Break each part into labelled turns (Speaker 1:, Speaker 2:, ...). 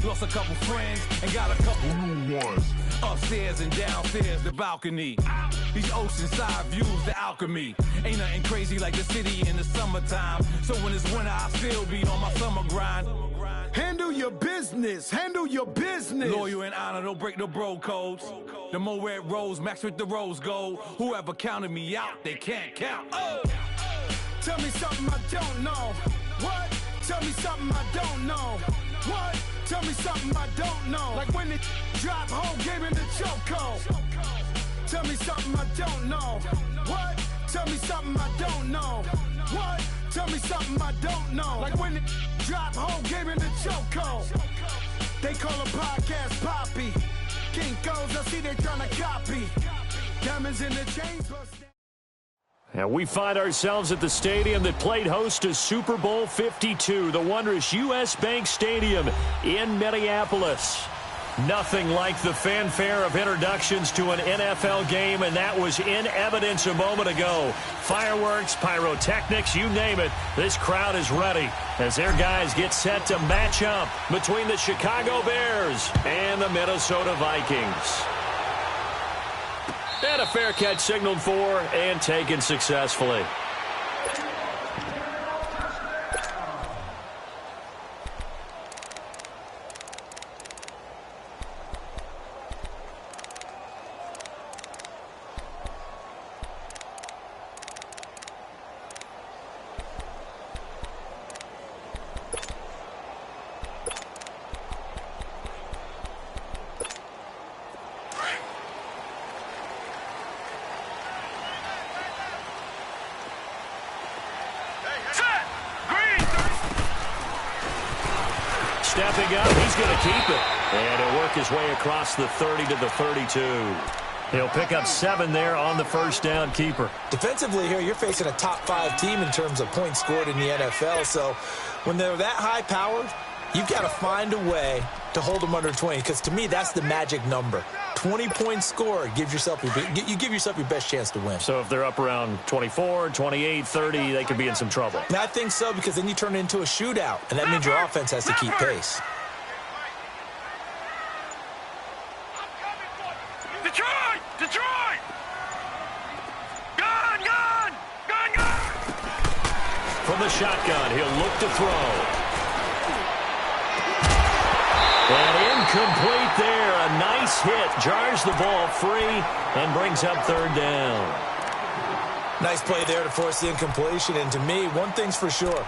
Speaker 1: Lost a couple friends and got a couple new ones. Upstairs and downstairs, the balcony. These oceanside views, the alchemy. Ain't nothing crazy like the city in the summertime. So when it's winter, I still be on my summer grind.
Speaker 2: Handle your business. Handle your business.
Speaker 1: Loyal and honor, don't break the bro codes. The more red rose, max with the rose gold. Whoever counted me out, they can't count. Oh!
Speaker 2: Tell me something I don't know. What? Tell me something I don't know. What? Tell me something I don't know. Like when it drop home, game in the chokehold. Tell me something I don't know. What? Tell me something I don't know. What? Tell me something I don't know. Like when it drop home, game in the chokehold. They call a podcast Poppy. Kinkos, I see they tryna copy. Diamonds in the chains.
Speaker 3: And we find ourselves at the stadium that played host to Super Bowl 52, the wondrous U.S. Bank Stadium in Minneapolis. Nothing like the fanfare of introductions to an NFL game, and that was in evidence a moment ago. Fireworks, pyrotechnics, you name it, this crowd is ready as their guys get set to match up between the Chicago Bears and the Minnesota Vikings. And a fair catch signaled for and taken successfully. Stepping up, he's going to keep it. And he'll work his way across the 30 to the 32. He'll pick up 7 there on the first down keeper.
Speaker 4: Defensively here, you're facing a top-5 team in terms of points scored in the NFL. So when they're that high-powered, you've got to find a way to hold them under 20. Because to me, that's the magic number. 20 points scored, you give yourself your best chance to win.
Speaker 3: So if they're up around 24, 28, 30, they could be in some trouble.
Speaker 4: And I think so, because then you turn it into a shootout, and that means your offense has to keep pace.
Speaker 5: Detroit! Detroit! Gun! Gun! Gun! Gun!
Speaker 3: From the shotgun, he'll look to throw. And incomplete there. A nice hit. Jars the ball free and brings up third down.
Speaker 4: Nice play there to force the incompletion. And to me, one thing's for sure.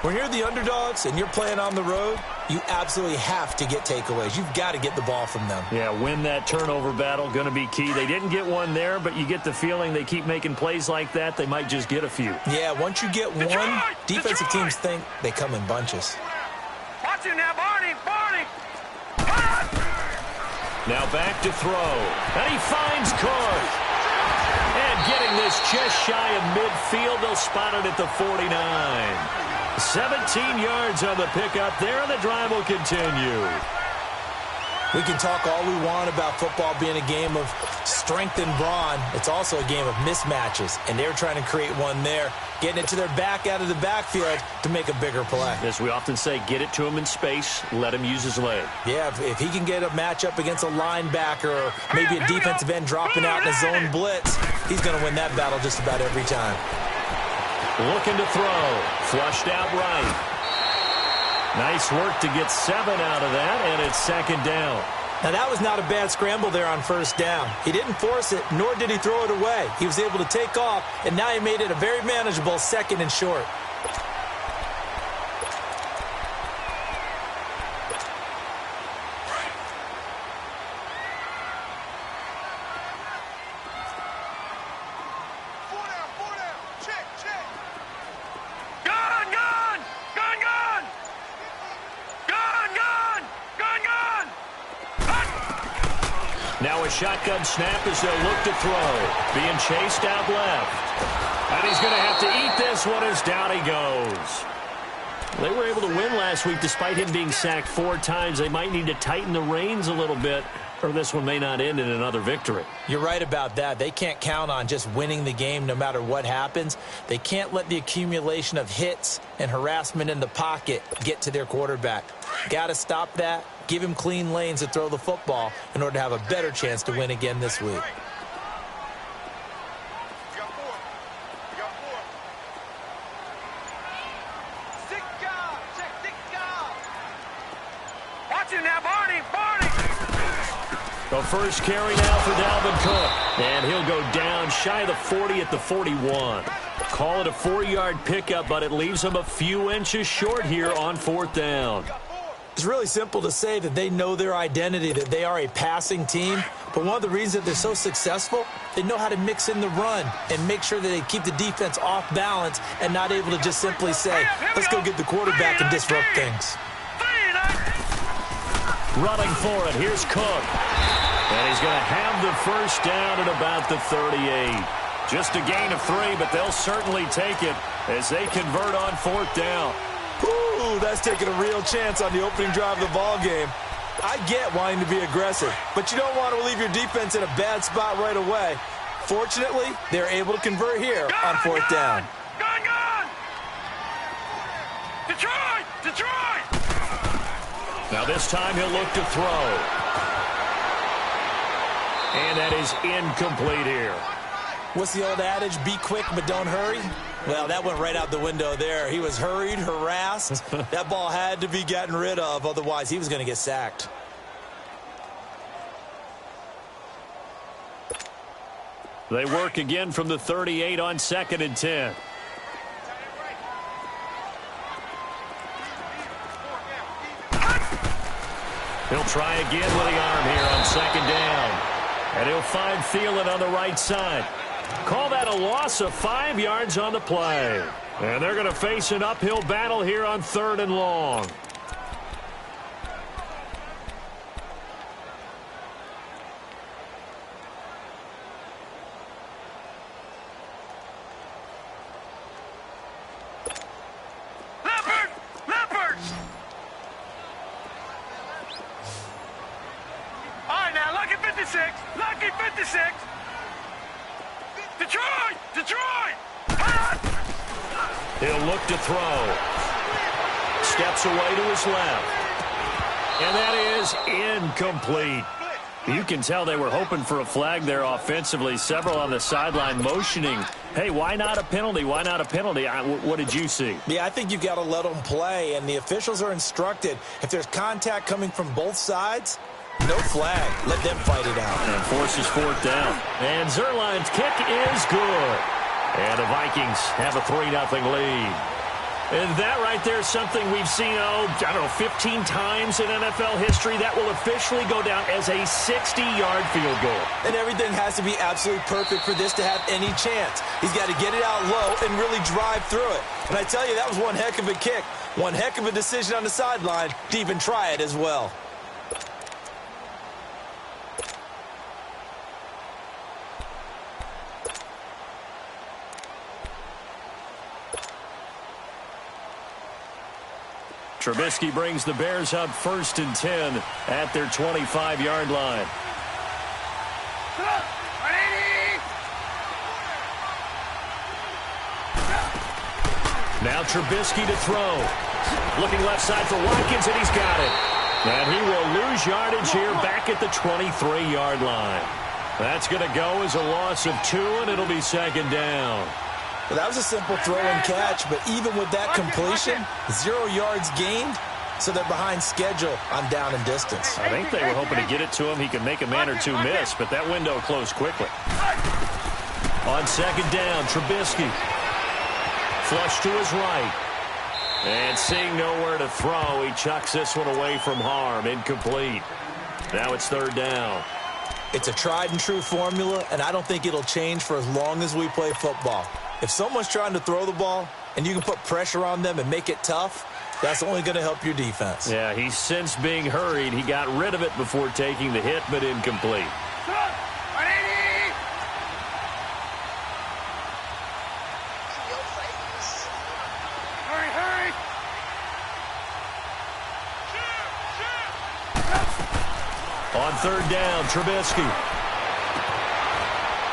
Speaker 4: When you're the underdogs and you're playing on the road, you absolutely have to get takeaways. You've got to get the ball from them.
Speaker 3: Yeah, win that turnover battle, going to be key. They didn't get one there, but you get the feeling they keep making plays like that, they might just get a few.
Speaker 4: Yeah, once you get one, defensive teams think they come in bunches.
Speaker 5: Watch him now, Barney! Barney!
Speaker 3: Now back to throw. And he finds Court. And getting this just shy of midfield, they'll spot it at the 49. 17 yards on the pickup there, and the drive will continue.
Speaker 4: We can talk all we want about football being a game of strength and brawn. It's also a game of mismatches, and they're trying to create one there, getting it to their back out of the backfield to make a bigger play.
Speaker 3: As we often say, get it to him in space, let him use his leg.
Speaker 4: Yeah, if he can get a matchup against a linebacker or maybe a defensive end dropping out in a zone blitz, he's going to win that battle just about every time.
Speaker 3: Looking to throw. Flushed out right. Nice work to get 7 out of that, and it's second down.
Speaker 4: Now, that was not a bad scramble there on first down. He didn't force it, nor did he throw it away. He was able to take off, and now he made it a very manageable second and short.
Speaker 3: Now a shotgun snap as they'll look to throw. Being chased out left. And he's going to have to eat this one as down he goes. They were able to win last week despite him being sacked 4 times. They might need to tighten the reins a little bit, or this one may not end in another victory.
Speaker 4: You're right about that. They can't count on just winning the game no matter what happens. They can't let the accumulation of hits and harassment in the pocket get to their quarterback. Got to stop that. Give him clean lanes to throw the football in order to have a better chance to win again this week.
Speaker 3: The first carry now for Dalvin Cook. And he'll go down shy of the 40 at the 41. Call it a 4-yard pickup, but it leaves him a few inches short here on 4th down.
Speaker 4: It's really simple to say that they know their identity, that they are a passing team. But one of the reasons that they're so successful, they know how to mix in the run and make sure that they keep the defense off balance and not able to just simply say, let's go get the quarterback and disrupt things.
Speaker 3: Running for it, here's Cook. And he's going to have the first down at about the 38. Just a gain of 3, but they'll certainly take it as they convert on 4th down.
Speaker 4: Ooh, that's taking a real chance on the opening drive of the ball game. I get wanting to be aggressive, but you don't want to leave your defense in a bad spot right away. Fortunately, they're able to convert here on 4th down.
Speaker 5: Gone! Detroit!
Speaker 3: Now this time he'll look to throw. And that is incomplete here.
Speaker 4: What's the old adage? Be quick, but don't hurry. Well, that went right out the window there. He was hurried, harassed. That ball had to be gotten rid of. Otherwise, he was going to get sacked.
Speaker 3: They work again from the 38 on 2nd and 10. He'll try again with the arm here on 2nd down. And he'll find Thielen on the right side. Call that a loss of 5 yards on the play. And they're going to face an uphill battle here on 3rd and long.
Speaker 5: Leopard! All right, now, lucky 56. Lucky 56. Detroit!
Speaker 3: He'll look to throw. Steps away to his left. And that is incomplete. You can tell they were hoping for a flag there offensively. Several on the sideline motioning, hey, why not a penalty? Why not a penalty? What did you see?
Speaker 4: Yeah, I think you've got to let them play, and the officials are instructed. If there's contact coming from both sides, no flag. Let them fight it out.
Speaker 3: And forces 4th down. And Zerline's kick is good. And the Vikings have a 3-0 lead. And that right there is something we've seen, 15 times in NFL history. That will officially go down as a 60-yard field goal.
Speaker 4: And everything has to be absolutely perfect for this to have any chance. He's got to get it out low and really drive through it. And I tell you, that was one heck of a kick. One heck of a decision on the sideline to even try it as well.
Speaker 3: Trubisky brings the Bears up 1st and 10 at their 25-yard line. Now Trubisky to throw. Looking left side for Watkins, and he's got it. And he will lose yardage here back at the 23-yard line. That's going to go as a loss of 2, and it'll be 2nd down.
Speaker 4: Well, that was a simple throw and catch, but even with that completion, 0 yards gained, so they're behind schedule on down and distance.
Speaker 3: I think they were hoping to get it to him. He could make a man or two miss, but that window closed quickly. On 2nd down, Trubisky. Flush to his right. And seeing nowhere to throw, he chucks this one away from harm. Incomplete. Now it's 3rd down.
Speaker 4: It's a tried and true formula, and I don't think it'll change for as long as we play football. If someone's trying to throw the ball and you can put pressure on them and make it tough, that's only going to help your defense.
Speaker 3: Yeah, he's since being hurried. He got rid of it before taking the hit, but incomplete. On third down, Trubisky.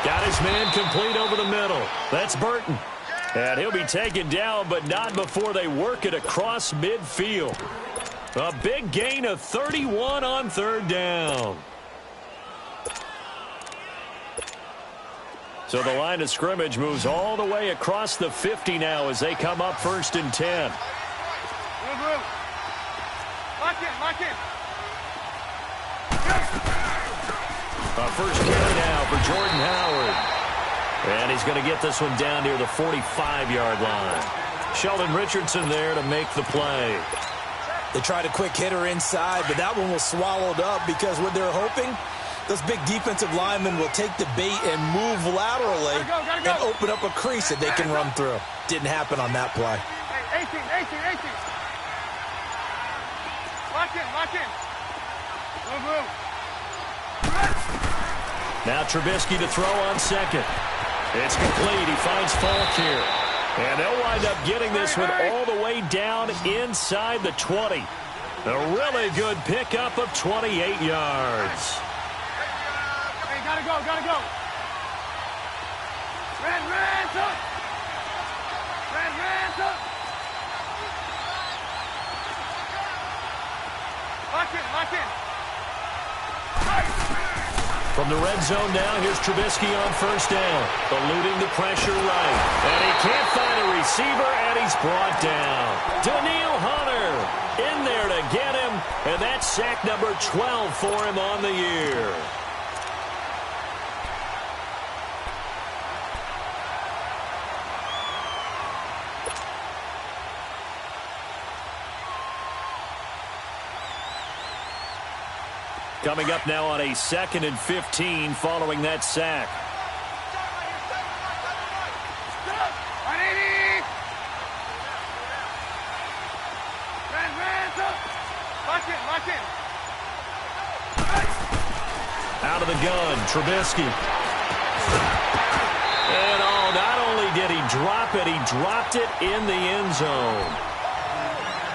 Speaker 3: Got his man complete over the middle. That's Burton. And he'll be taken down, but not before they work it across midfield. A big gain of 31 on third down. So the line of scrimmage moves all the way across the 50 now as they come up 1st and 10.
Speaker 5: Lock in.
Speaker 3: First carry now for Jordan Howard. And he's going to get this one down near the 45-yard line. Sheldon Richardson there to make the play.
Speaker 4: They tried a quick hitter inside, but that one was swallowed up because what they're hoping, those big defensive linemen will take the bait and move laterally and open up a crease that they can run through. Didn't happen on that play.
Speaker 5: Hey, 18. Lock in. Move.
Speaker 3: Now Trubisky to throw on second. It's complete. He finds Falk here. And they'll wind up getting this one all the way down inside the 20. A really good pickup of 28 yards.
Speaker 5: Hey, gotta go. Rands up. Lock in.
Speaker 3: From the red zone now, here's Trubisky on first down. Eluding the pressure right. And he can't find a receiver, and he's brought down. Daniil Hunter in there to get him, and that's sack number 12 for him on the year. Coming up now on a 2nd and 15 following that sack.
Speaker 5: Lock in.
Speaker 3: Out of the gun, Trubisky. And not only did he drop it, he dropped it in the end zone.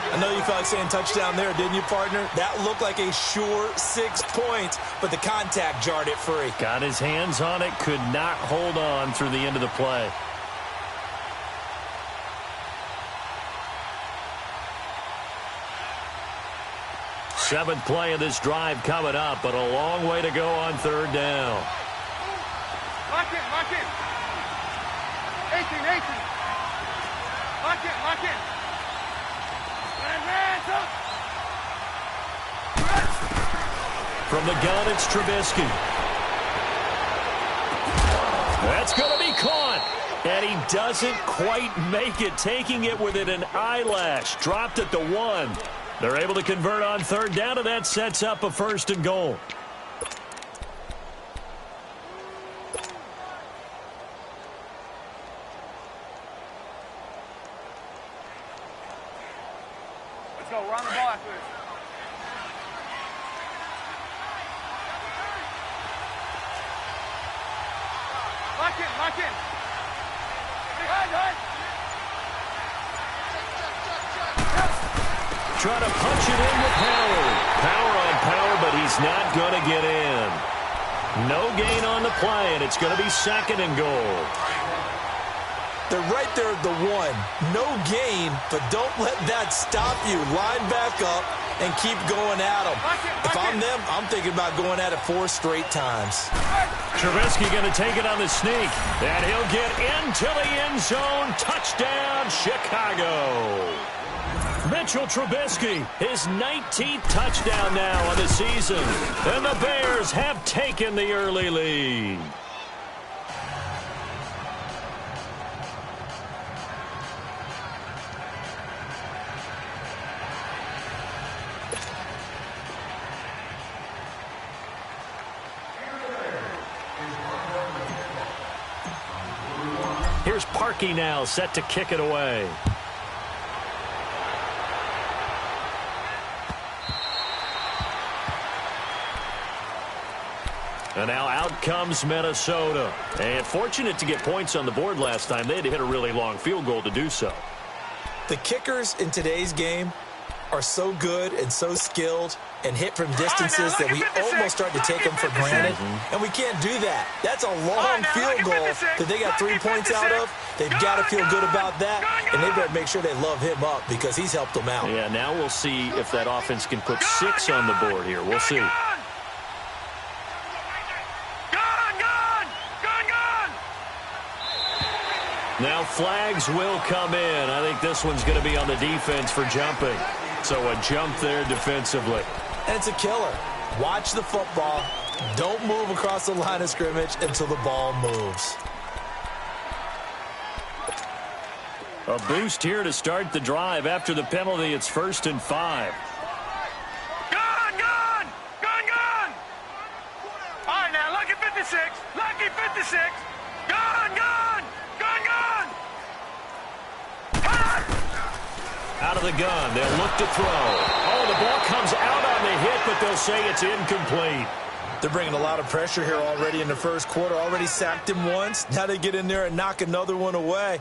Speaker 4: I know you felt like saying touchdown there, didn't you, partner? That looked like a sure 6 points, but the contact jarred it free.
Speaker 3: Got his hands on it, could not hold on through the end of the play. Seventh play of this drive coming up, but a long way to go on third down.
Speaker 5: Lock in. 18. Lock in.
Speaker 3: From the gun, it's Trubisky. That's going to be caught. And he doesn't quite make it, taking it within an eyelash. Dropped at the 1. They're able to convert on third down, and that sets up a 1st and goal.
Speaker 5: Let's go. Run the ball after this. Lock in.
Speaker 3: Trying to punch it in with Howard. Power on power, but he's not going to get in. No gain on the play, and it's going to be 2nd and goal.
Speaker 4: They're right there at the 1. No gain, but don't let that stop you. Line back up and keep going at them. If I'm them, I'm thinking about going at it 4 straight times.
Speaker 3: Trubisky going to take it on the sneak, and he'll get into the end zone. Touchdown, Chicago. Mitchell Trubisky, his 19th touchdown now on the season. And the Bears have taken the early lead. Here's Parkey now, set to kick it away. And now out comes Minnesota. And fortunate to get points on the board last time. They had to hit a really long field goal to do so.
Speaker 4: The kickers in today's game are so good and so skilled and hit from distances that we almost start to take them for granted, and we can't do that. That's a long field goal that they got 3 points out of. They've got to feel good about that, and they better make sure they love him up because he's helped them out.
Speaker 3: Yeah, now we'll see if that offense can put 6 on the board here. We'll see. Now flags will come in. I think this one's going to be on the defense for jumping. So a jump there defensively.
Speaker 4: And it's a killer. Watch the football. Don't move across the line of scrimmage until the ball moves.
Speaker 3: A boost here to start the drive. After the penalty, it's 1st and 5.
Speaker 5: Gone! All right, now, lucky 56. Lucky 56. Gone!
Speaker 3: Out of the gun. They'll look to throw. Oh, the ball comes out on the hit, but they'll say it's incomplete.
Speaker 4: They're bringing a lot of pressure here already in the first quarter. Already sacked him once. Now they get in there and knock another one away.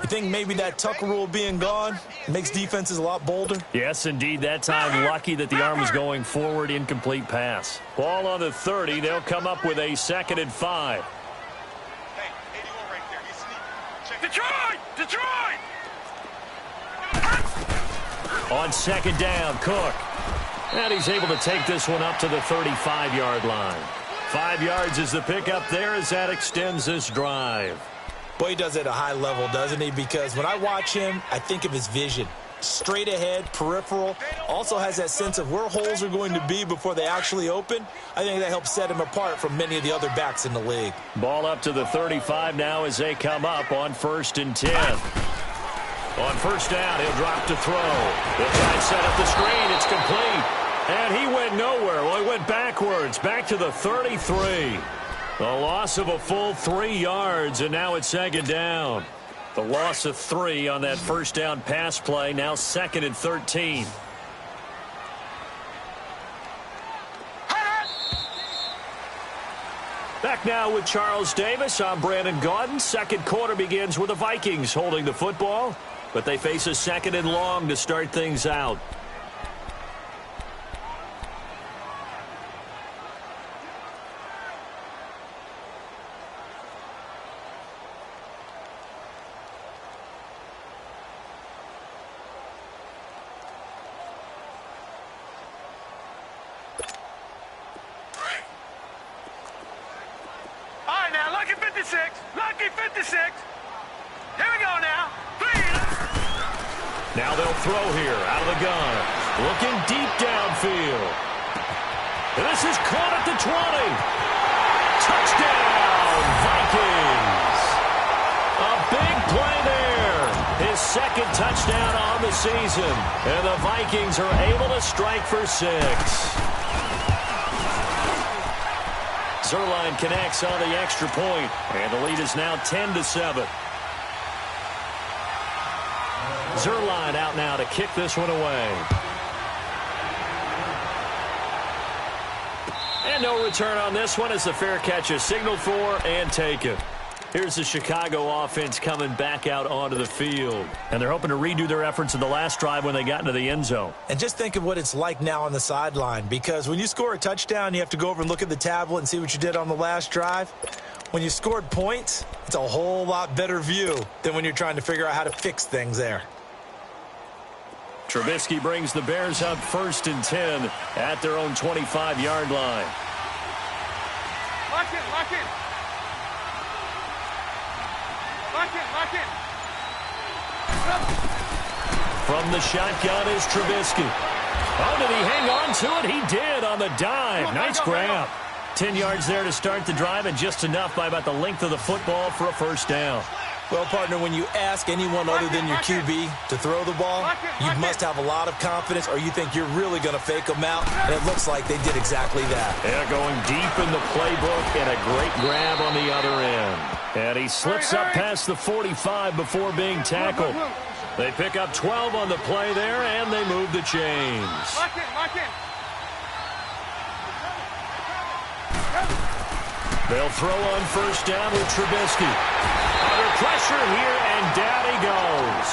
Speaker 4: You think maybe that Tucker rule being gone makes defenses a lot bolder?
Speaker 3: Yes, indeed. That time, lucky that the arm was going forward. Incomplete pass. Ball on the 30. They'll come up with a 2nd and 5.
Speaker 5: Detroit!
Speaker 3: On 2nd down, Cook. And he's able to take this one up to the 35-yard line. 5 yards is the pickup there as that extends this drive.
Speaker 4: Boy, he does it at a high level, doesn't he? Because when I watch him, I think of his vision. Straight ahead, peripheral. Also has that sense of where holes are going to be before they actually open. I think that helps set him apart from many of the other backs in the league.
Speaker 3: Ball up to the 35 now as they come up on 1st and 10. On 1st down, he'll drop to throw. They'll try and set up the screen. It's complete. And he went nowhere. Well, he went backwards, back to the 33. A loss of a full 3 yards, and now it's 2nd down. The loss of 3 on that 1st down pass play, now 2nd and 13. Back now with Charles Davis. I'm Brandon Gaudin. Second quarter begins with the Vikings holding the football, but they face a 2nd and long to start things out.
Speaker 5: Lucky 56. Here we go now.
Speaker 3: Now they'll throw here out of the gun. Looking deep downfield. And this is caught at the 20. Touchdown, Vikings. A big play there. His 2nd touchdown on the season. And the Vikings are able to strike for 6. Zerline connects on the extra point, and the lead is now 10-7. Zerline out now to kick this one away. And no return on this one as the fair catch is signaled for and taken. Here's the Chicago offense coming back out onto the field. And they're hoping to redo their efforts in the last drive when they got into the end zone.
Speaker 4: And just think of what it's like now on the sideline, because when you score a touchdown, you have to go over and look at the tablet and see what you did on the last drive. When you scored points, it's a whole lot better view than when you're trying to figure out how to fix things there.
Speaker 3: Trubisky brings the Bears up 1st and 10 at their own 25-yard line.
Speaker 5: Lock in.
Speaker 3: From the shotgun is Trubisky. Oh, did he hang on to it? He did on the dive. Nice grab. 10 yards there to start the drive, and just enough by about the length of the football for a 1st down.
Speaker 4: Well, partner, when you ask anyone other than your QB to throw the ball, you must have a lot of confidence, or you think you're really going to fake them out, and it looks like they did exactly that.
Speaker 3: Yeah, going deep in the playbook, and a great grab on the other end. And he slips up past the 45 before being tackled. They pick up 12 on the play there, and they move the chains.
Speaker 5: Lock in.
Speaker 3: They'll throw on 1st down with Trubisky. Under pressure here, and down he goes.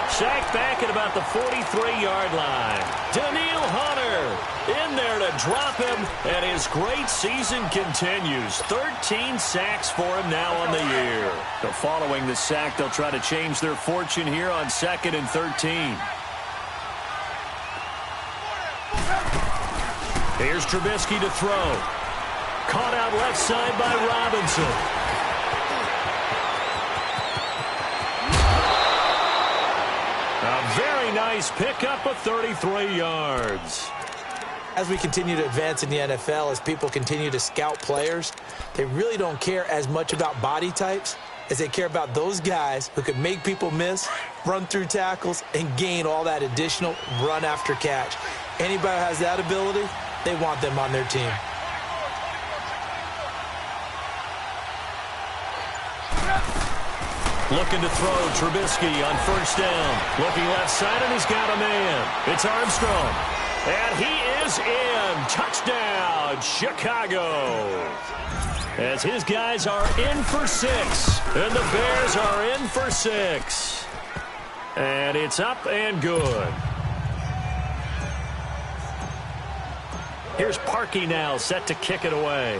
Speaker 3: Sacked back at about the 43-yard line. Daniil Hunter in there to drop him, and his great season continues. 13 sacks for him now on the year. So following the sack, they'll try to change their fortune here on 2nd and 13. Here's Trubisky to throw. Caught out left side by Robinson. A very nice pickup of 33 yards.
Speaker 4: As we continue to advance in the NFL, as people continue to scout players, they really don't care as much about body types as they care about those guys who can make people miss, run through tackles, and gain all that additional run after catch. Anybody who has that ability, they want them on their team.
Speaker 3: Looking to throw, Trubisky on first down. Looking left side, and he's got a man. It's Armstrong. And he is in. Touchdown, Chicago. As his guys are in for 6. And the Bears are in for 6. And it's up and good. Here's Parkey now, set to kick it away.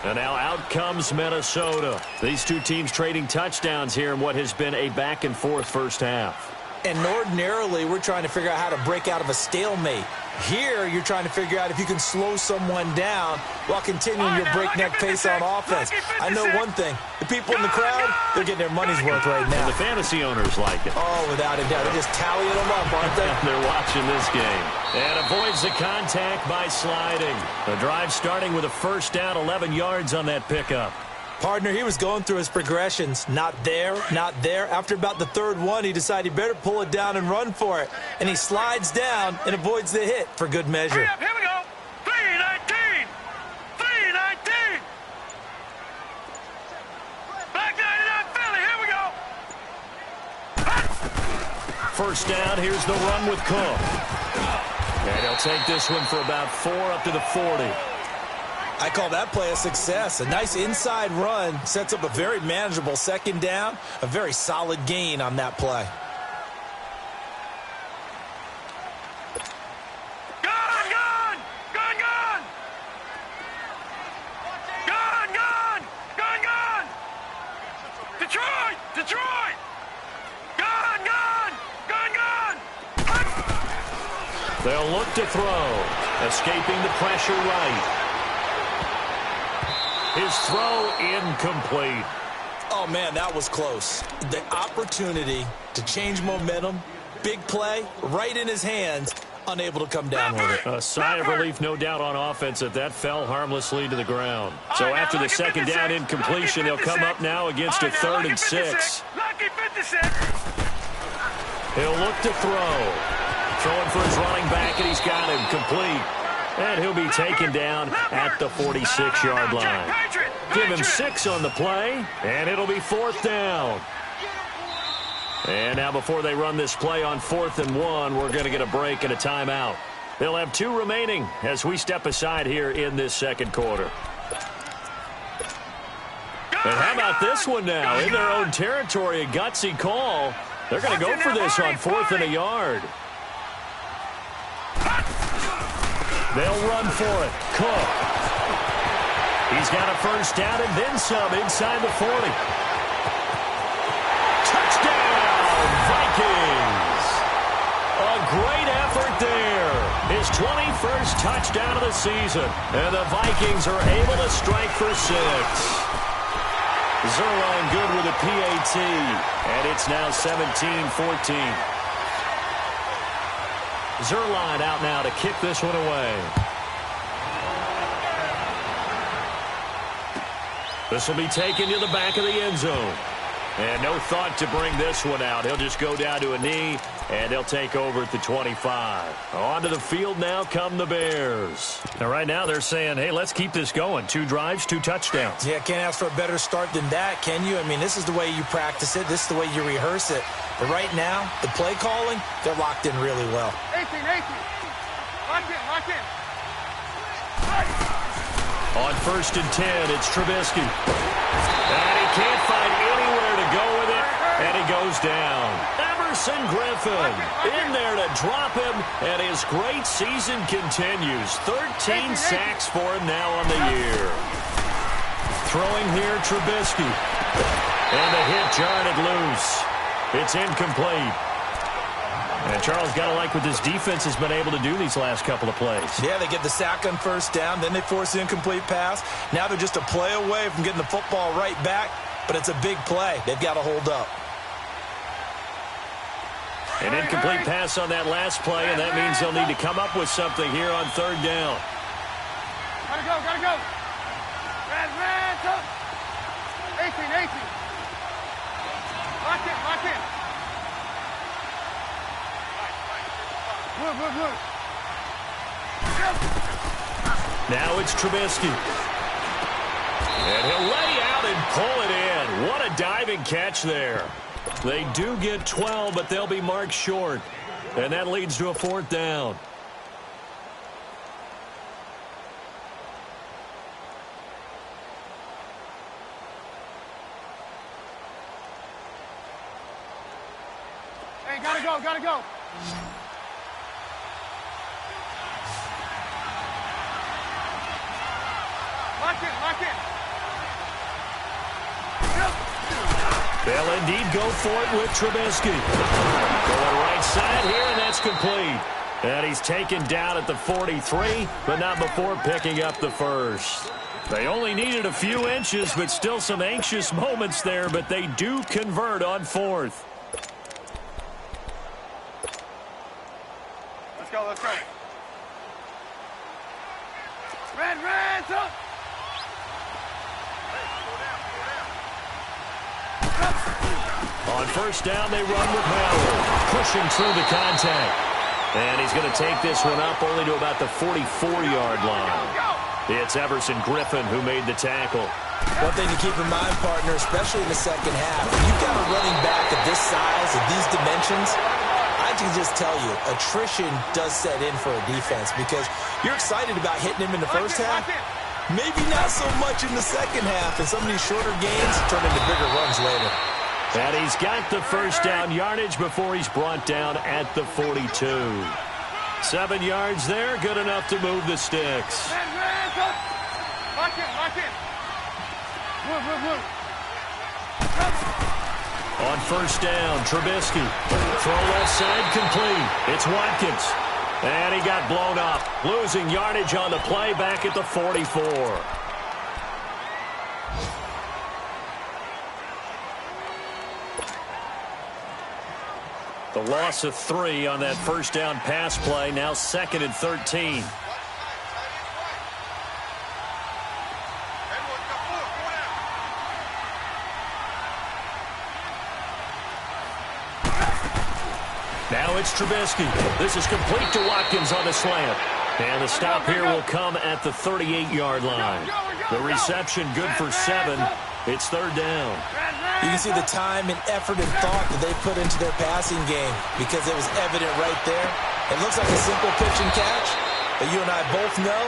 Speaker 3: And now out comes Minnesota. These two teams trading touchdowns here in what has been a back-and-forth first half.
Speaker 4: And ordinarily, we're trying to figure out how to break out of a stalemate. Here, you're trying to figure out if you can slow someone down while continuing your breakneck pace on offense. I know one thing. The people in the crowd, they're getting their money's worth right now.
Speaker 3: And the fantasy owners like it.
Speaker 4: Oh, without a doubt. They're just tallying them up, aren't they?
Speaker 3: They're watching this game. And avoids the contact by sliding. The drive starting with a first down, 11 yards on that pickup.
Speaker 4: Partner, he was going through his progressions. Not there, not there. After about the third one, he decided he better pull it down and run for it. And he slides down and avoids the hit for good measure.
Speaker 5: Here we go. 319. 319. Back 99 Philly. Here we go.
Speaker 3: First down, here's the run with Cook. And he'll take this one for about 4 up to the 40.
Speaker 4: I call that play a success. A nice inside run sets up a very manageable second down. A very solid gain on that play.
Speaker 5: Gone, gone. Gone, gone. Gone, gone. Gone, gone. Detroit. Detroit. Gone, gone. Gone, gone.
Speaker 3: They'll look to throw. Escaping the pressure right. His throw incomplete.
Speaker 4: Oh, man, that was close. The opportunity to change momentum, big play, right in his hands, unable to come down with it.
Speaker 3: A sigh of relief, no doubt, on offense that that fell harmlessly to the ground. So after the second down incompletion, they'll come up now against a 3rd and 6.
Speaker 5: Lucky 56.
Speaker 3: He'll look to throw. Throwing for his running back, and he's got him complete. And he'll be taken down at the 46-yard line. Give him 6 on the play, and it'll be 4th down. And now before they run this play on 4th and 1, we're going to get a break and a timeout. They'll have 2 remaining as we step aside here in this second quarter. And how about this one now? In their own territory, a gutsy call. They're going to go for this on 4th and a yard. They'll run for it. Cook. He's got a first down and then some inside the 40. Touchdown, Vikings. A great effort there. His 21st touchdown of the season. And the Vikings are able to strike for 6. Zerline good with a PAT. And it's now 17-14. Zerline out now to kick this one away. This will be taken to the back of the end zone. And no thought to bring this one out. He'll just go down to a knee, and they'll take over at the 25. Onto the field now come the Bears. Now, right now they're saying, hey, let's keep this going. 2 drives, 2 touchdowns.
Speaker 4: Yeah, can't ask for a better start than that, can you? I mean, this is the way you practice it. This is the way you rehearse it. But right now, the play calling, they're locked in really well.
Speaker 5: 18. Lock in.
Speaker 3: On 1st and 10, it's Trubisky. And he can't find anywhere to go with it, and he goes down. Everson Griffin in there to drop him, and his great season continues. 13 sacks for him now on the year. Throwing here, Trubisky. And the hit jarred it loose. It's incomplete. And Charles, got to like what this defense has been able to do these last couple of plays.
Speaker 4: Yeah, they get the sack on 1st down, then they force the incomplete pass. Now they're just a play away from getting the football right back, but it's a big play. They've got to hold up.
Speaker 3: An incomplete pass on that last play, and that means they'll need to come up with something here on 3rd down.
Speaker 2: Gotta go, gotta go. Red, up. 18. Lock in. Wood.
Speaker 3: Now it's Trubisky. And he'll lay out and pull it in. What a diving catch there. They do get 12, but they'll be marked short. And that leads to a 4th down.
Speaker 2: Hey, gotta go. Lock in.
Speaker 3: They'll indeed go for it with Trubisky. Going right side here, and that's complete. And he's taken down at the 43, but not before picking up the 1st. They only needed a few inches, but still some anxious moments there, but they do convert on 4th.
Speaker 2: Let's go. Red, up.
Speaker 3: On 1st down, they run with Howard, pushing through the contact. And he's going to take this one up only to about the 44-yard line. It's Everson Griffin who made the tackle.
Speaker 4: One thing to keep in mind, partner, especially in the 2nd half, you've got a running back of this size, of these dimensions. I can just tell you, attrition does set in for a defense because you're excited about hitting him in the 1st half. Maybe not so much in the 2nd half, and some of these shorter gains turn into bigger runs later.
Speaker 3: And he's got the 1st down yardage before he's brought down at the 42. 7 yards there, good enough to move the sticks.
Speaker 2: Lock in. Wood.
Speaker 3: On 1st down, Trubisky. Throw left side complete. It's Watkins. And he got blown up. Losing yardage on the play back at the 44. The loss of 3 on that 1st down pass play. Now 2nd and 13. Now it's Trubisky. This is complete to Watkins on the slant. And the stop here will come at the 38-yard line. The reception good for 7. It's 3rd down.
Speaker 4: You can see the time and effort and thought that they put into their passing game because it was evident right there. It looks like a simple pitch and catch, but you and I both know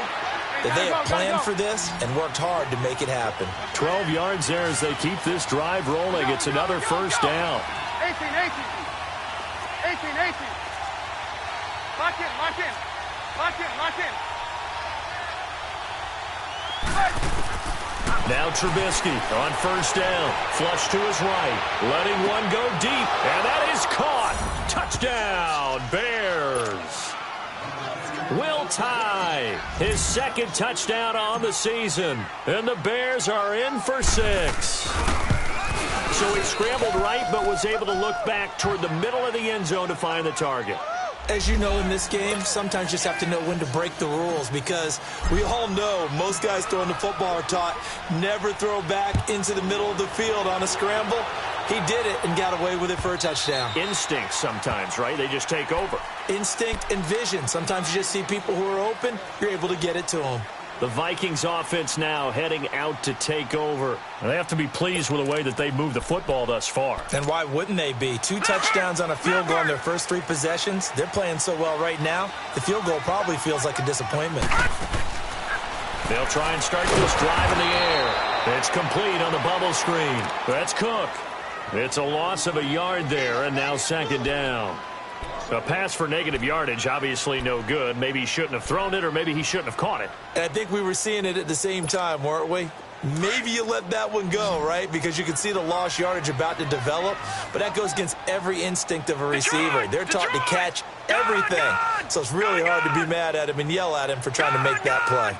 Speaker 4: that they have planned for this and worked hard to make it happen.
Speaker 3: 12 yards there as they keep this drive rolling. It's another 1st down.
Speaker 2: 18. Lock in.
Speaker 3: Now Trubisky on 1st down. Flush to his right. Letting one go deep. And that is caught. Touchdown, Bears. Will Tye, his 2nd touchdown on the season. And the Bears are in for 6. So he scrambled right, but was able to look back toward the middle of the end zone to find the target.
Speaker 4: As you know, in this game, sometimes you just have to know when to break the rules because we all know most guys throwing the football are taught never throw back into the middle of the field on a scramble. He did it and got away with it for a touchdown.
Speaker 3: Instinct sometimes, right? They just take over.
Speaker 4: Instinct and vision. Sometimes you just see people who are open, you're able to get it to them.
Speaker 3: The Vikings offense now heading out to take over. They have to be pleased with the way that they moved the football thus far.
Speaker 4: And why wouldn't they be? 2 touchdowns on a field goal in their first 3 possessions. They're playing so well right now, the field goal probably feels like a disappointment.
Speaker 3: They'll try and start this drive in the air. It's complete on the bubble screen. That's Cook. It's a loss of a yard there, and now second down. A pass for negative yardage, obviously no good. Maybe he shouldn't have thrown it, or maybe he shouldn't have caught it.
Speaker 4: And I think we were seeing it at the same time, weren't we? Maybe you let that one go, right? Because you can see the lost yardage about to develop, but that goes against every instinct of a receiver. They're taught to catch everything. So it's really hard to be mad at him and yell at him for trying to make that play.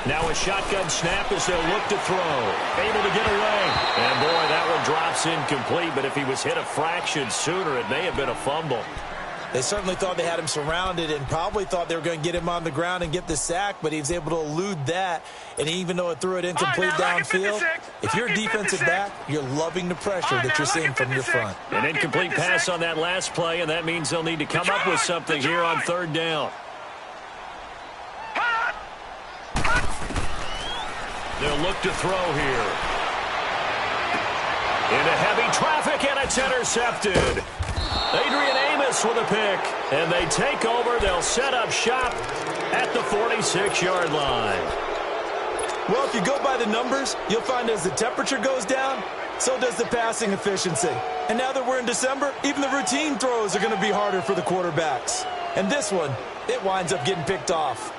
Speaker 3: Now a shotgun snap as they'll look to throw. Able to get away. And boy, that one drops incomplete, but if he was hit a fraction sooner, it may have been a fumble.
Speaker 4: They certainly thought they had him surrounded and probably thought they were going to get him on the ground and get the sack, but he was able to elude that. And even though it threw it incomplete downfield, if you're a defensive back, you're loving the pressure that you're seeing from your front.
Speaker 3: An incomplete pass on that last play, and that means they'll need to come up with something here on third down. They'll look to throw here. Into heavy traffic, and it's intercepted. Adrian Amos with a pick, and they take over. They'll set up shop at the 46-yard line.
Speaker 4: Well, if you go by the numbers, you'll find as the temperature goes down, so does the passing efficiency. And now that we're in December, even the routine throws are going to be harder for the quarterbacks. And this one, it winds up getting picked off.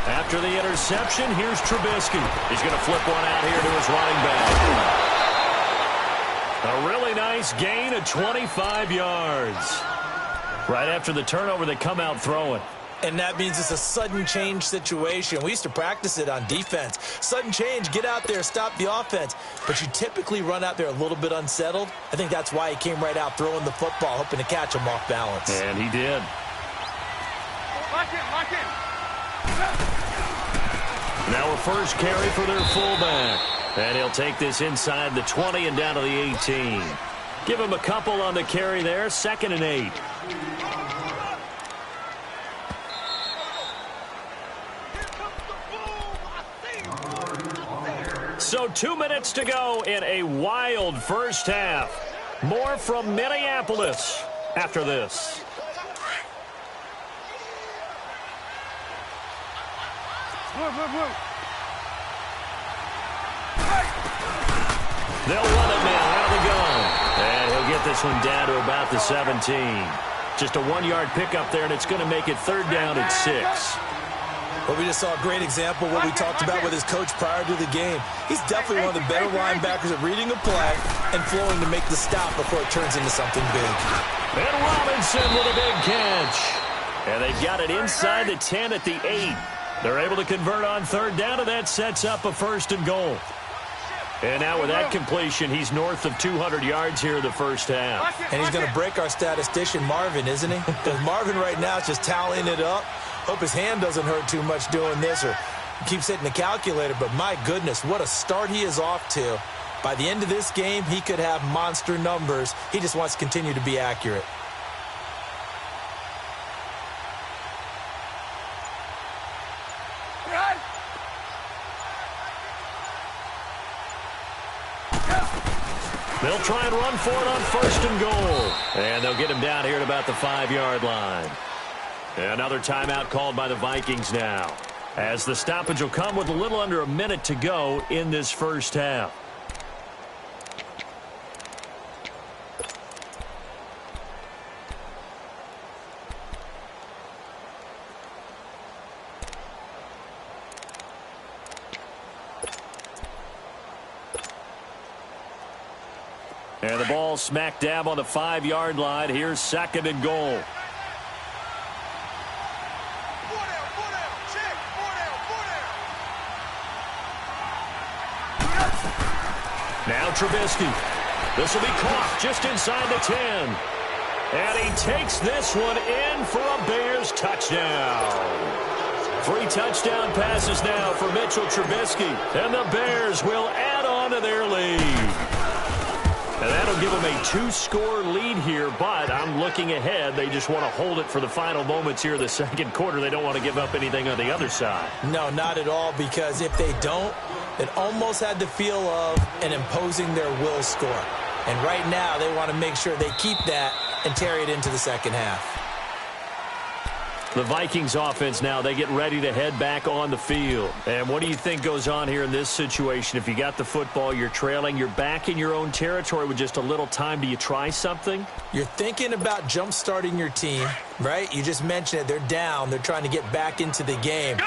Speaker 3: After the interception, here's Trubisky. He's going to flip one out here to his running back. A really nice gain of 25 yards. Right after the turnover, they come out throwing.
Speaker 4: And that means it's a sudden change situation. We used to practice it on defense. Sudden change, get out there, stop the offense. But you typically run out there a little bit unsettled. I think that's why he came right out throwing the football, hoping to catch him off balance.
Speaker 3: And he did.
Speaker 5: Lock in.
Speaker 3: Now a first carry for their fullback. And he'll take this inside the 20 and down to the 18. Give him a couple on the carry there. 2nd and 8. So 2 minutes to go in a wild first half. More from Minneapolis after this. They'll run it now out of the gun. And he'll get this one down to about the 17. Just a 1-yard pickup there, and it's going to make it third down at 6.
Speaker 4: Well, we just saw a great example of what we talked about with his coach prior to the game. He's definitely one of the better linebackers at reading a play and flowing to make the stop before it turns into something big.
Speaker 3: And Robinson with a big catch. And they've got it inside the 10 at the 8. They're able to convert on third down, and that sets up a 1st and goal. And now with that completion, he's north of 200 yards here in the first half.
Speaker 4: And he's going to break our statistician, Marvin, isn't he? Because Marvin right now is just tallying it up. Hope his hand doesn't hurt too much doing this, or he keeps hitting the calculator. But my goodness, what a start he is off to. By the end of this game, he could have monster numbers. He just wants to continue to be accurate.
Speaker 3: They'll try and run for it on 1st and goal. And they'll get him down here at about the 5-yard line. Another timeout called by the Vikings now, as the stoppage will come with a little under a minute to go in this first half. And the ball smack dab on the 5-yard line. Here's 2nd and goal. Now Trubisky. This will be caught just inside the 10. And he takes this one in for a Bears touchdown. 3 touchdown passes now for Mitchell Trubisky. And the Bears will add on to their lead. And that'll give them a 2-score lead here, but I'm looking ahead. They just want to hold it for the final moments here of the second quarter. They don't want to give up anything on the other side.
Speaker 4: No, not at all, because if they don't, It almost had the feel of an imposing their will score. And right now, they want to make sure they keep that and carry it into the second half.
Speaker 3: The Vikings offense now, they get ready to head back on the field. And what do you think goes on here in this situation? If you got the football, you're trailing, you're back in your own territory with just a little time. Do you try something?
Speaker 4: You're thinking about jump-starting your team, right? You just mentioned it. They're down. They're trying to get back into the game.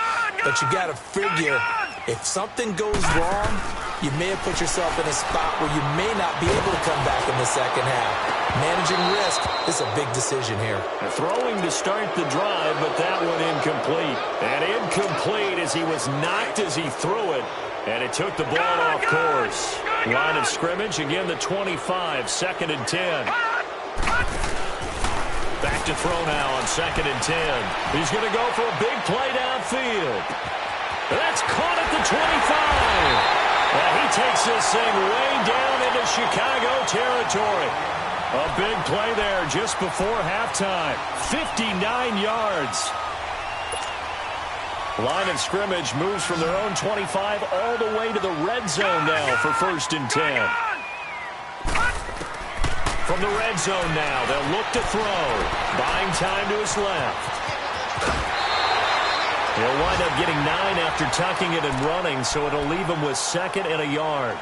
Speaker 4: But you got to figure, if something goes wrong, you may have put yourself in a spot where you may not be able to come back in the second half. Managing risk is a big decision here.
Speaker 3: Throwing to start the drive, but that one incomplete. And incomplete as he was knocked as he threw it. And it took the ball off course. Line of scrimmage, again the 25, 2nd and 10. Back to throw now on 2nd and 10. He's going to go for a big play downfield. That's caught at the 25. He takes this thing way down into Chicago territory. A big play there just before halftime. 59 yards. Line of scrimmage moves from their own 25 all the way to the red zone now for 1st and 10. From the red zone now, they'll look to throw. Buying time to his left. He'll wind up getting 9 after tucking it and running, so it'll leave him with 2nd and a yard.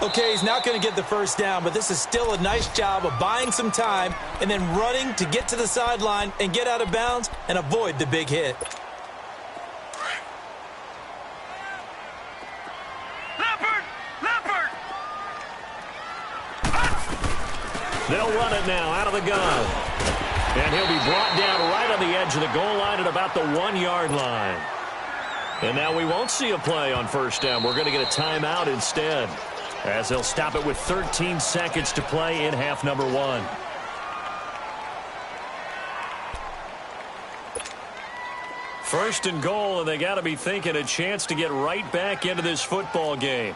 Speaker 4: Okay, he's not going to get the first down, but this is still a nice job of buying some time and then running to get to the sideline and get out of bounds and avoid the big hit.
Speaker 3: They'll run it now out of the gun. And he'll be brought down right on the edge of the goal line at about the 1-yard line. And now we won't see a play on first down. We're going to get a timeout instead, as they'll stop it with 13 seconds to play in half number 1. First and goal, and they got to be thinking a chance to get right back into this football game.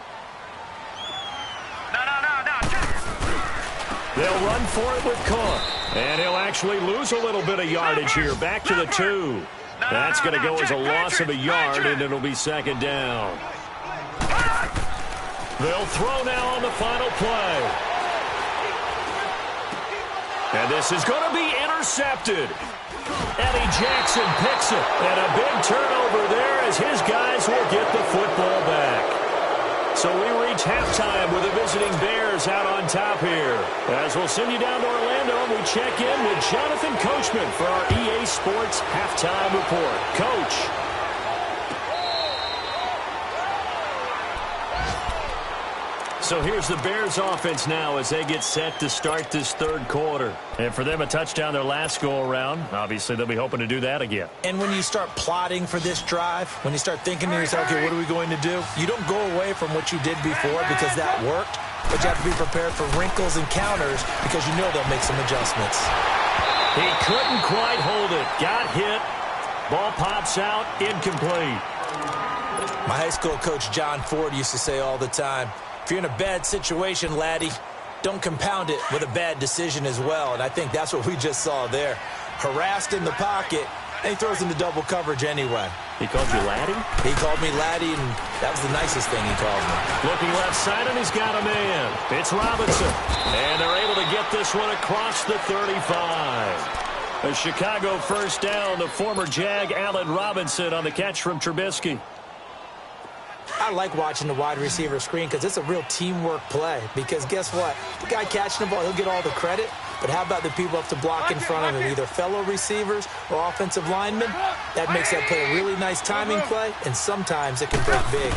Speaker 3: They'll run for it with Cook. And he'll actually lose a little bit of yardage here. Back to the 2. That's going to go as a loss of a yard, and it'll be 2nd down. They'll throw now on the final play. And this is going to be intercepted. Eddie Jackson picks it. And a big turnover there as his guys will get the football back. So we reach halftime with the visiting Bears out on top here. As we'll send you down to Orlando, and we check in with Jonathan Coachman for our EA Sports Halftime Report. Coach. So here's the Bears offense now as they get set to start this 3rd quarter. And for them, a touchdown their last go-around. Obviously, they'll be hoping to do that again.
Speaker 4: And when you start plotting for this drive, when you start thinking to yourself, okay, what are we going to do? You don't go away from what you did before because that worked, but you have to be prepared for wrinkles and counters because you know they'll make some adjustments.
Speaker 3: He couldn't quite hold it. Got hit. Ball pops out. Incomplete.
Speaker 4: My high school coach, John Ford, used to say all the time, if you're in a bad situation, laddie, don't compound it with a bad decision as well. And I think that's what we just saw there. Harassed in the pocket, and he throws into double coverage anyway.
Speaker 3: He called you laddie?
Speaker 4: He called me laddie, and that was the nicest thing he called me.
Speaker 3: Looking left side, and he's got a man. It's Robinson. And they're able to get this one across the 35. A Chicago first down. The former Jag, Allen Robinson, on the catch from Trubisky.
Speaker 4: I like watching the wide receiver screen because it's a real teamwork play. Because guess what? The guy catching the ball, he'll get all the credit. But how about the people up to block in front of him, either fellow receivers or offensive linemen? That makes that play a really nice timing play, and sometimes it can break big.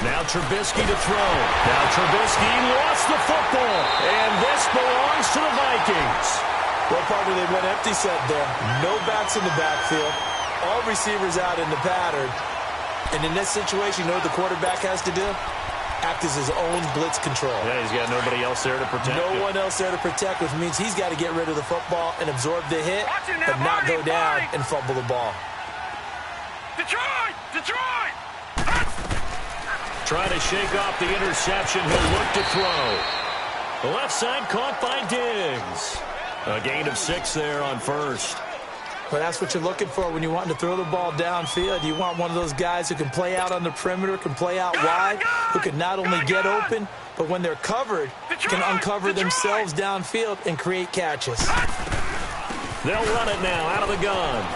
Speaker 3: Now Trubisky to throw. Now Trubisky lost the football. And this belongs to the Vikings.
Speaker 4: Well, partner, they went empty set there. No backs in the backfield. All receivers out in the pattern. And in this situation, you know what the quarterback has to do? Act as his own blitz control.
Speaker 3: Yeah, he's got nobody else there to protect him.
Speaker 4: No one else there to protect, which means he's got to get rid of the football and absorb the hit, but not go down and fumble the ball.
Speaker 5: Detroit! Detroit!
Speaker 3: Trying to shake off the interception. He'll look to throw. The left side caught by Diggs. A gain of 6 there on first.
Speaker 4: Well, that's what you're looking for when you're wanting to throw the ball downfield. You want one of those guys who can play out on the perimeter, can play out wide, who can not only get open, but when they're covered, can uncover themselves downfield and create catches.
Speaker 3: They'll run it now out of the gun.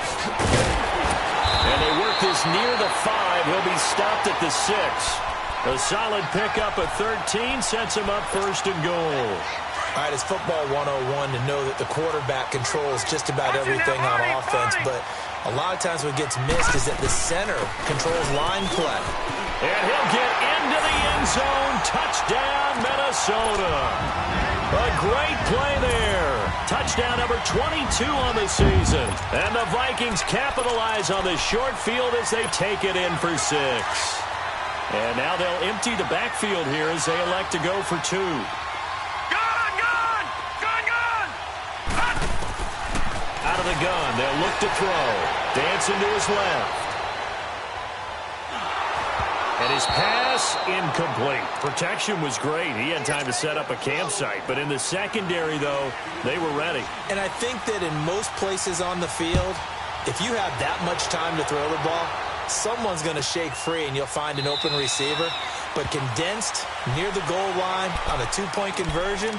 Speaker 3: And they work this near the 5. He'll be stopped at the 6. A solid pickup at 13 sets him up first and goal.
Speaker 4: All right, it's football 101 to know that the quarterback controls just about everything on offense, but a lot of times what gets missed is that the center controls line play.
Speaker 3: And he'll get into the end zone. Touchdown, Minnesota. A great play there. Touchdown number 22 on the season. And the Vikings capitalize on the short field as they take it in for 6. And now they'll empty the backfield here as they elect to go for 2. Out of the gun, they'll look to throw. Dancing to his left. And his pass incomplete. Protection was great. He had time to set up a campsite. But in the secondary, though, they were ready.
Speaker 4: And I think that in most places on the field, if you have that much time to throw the ball, someone's going to shake free and you'll find an open receiver. But condensed near the goal line on a 2-point conversion,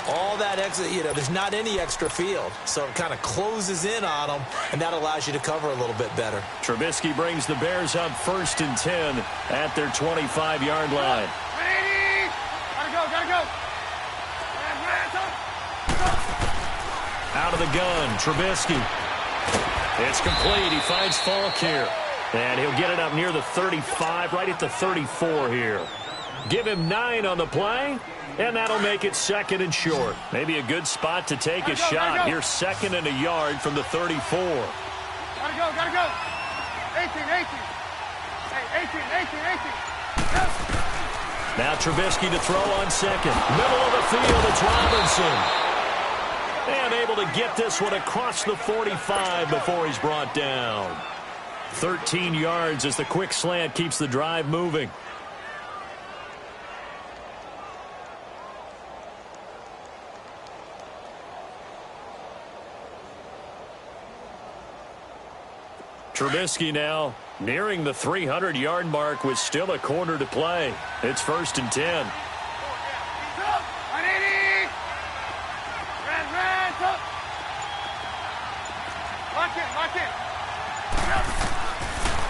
Speaker 4: all that extra, there's not any extra field. So it kind of closes in on them, and that allows you to cover a little bit better.
Speaker 3: Trubisky brings the Bears up 1st and 10 at their 25-yard line.
Speaker 5: Ready? Gotta go.
Speaker 3: Out of the gun, Trubisky. It's complete. He finds Falk here. And he'll get it up near the 35, right at the 34 here. Give him 9 on the play, and that'll make it 2nd and short. Maybe a good spot to take a shot. Here's 2nd and a yard from the 34.
Speaker 5: Gotta go. 18. Hey, 18. Yes.
Speaker 3: Now Trubisky to throw on 2nd. Middle of the field, it's Robinson. And able to get this one across the 45 before he's brought down. 13 yards as the quick slant keeps the drive moving. Trubisky now nearing the 300-yard mark with still a quarter to play. It's 1st and 10.
Speaker 5: Lock in.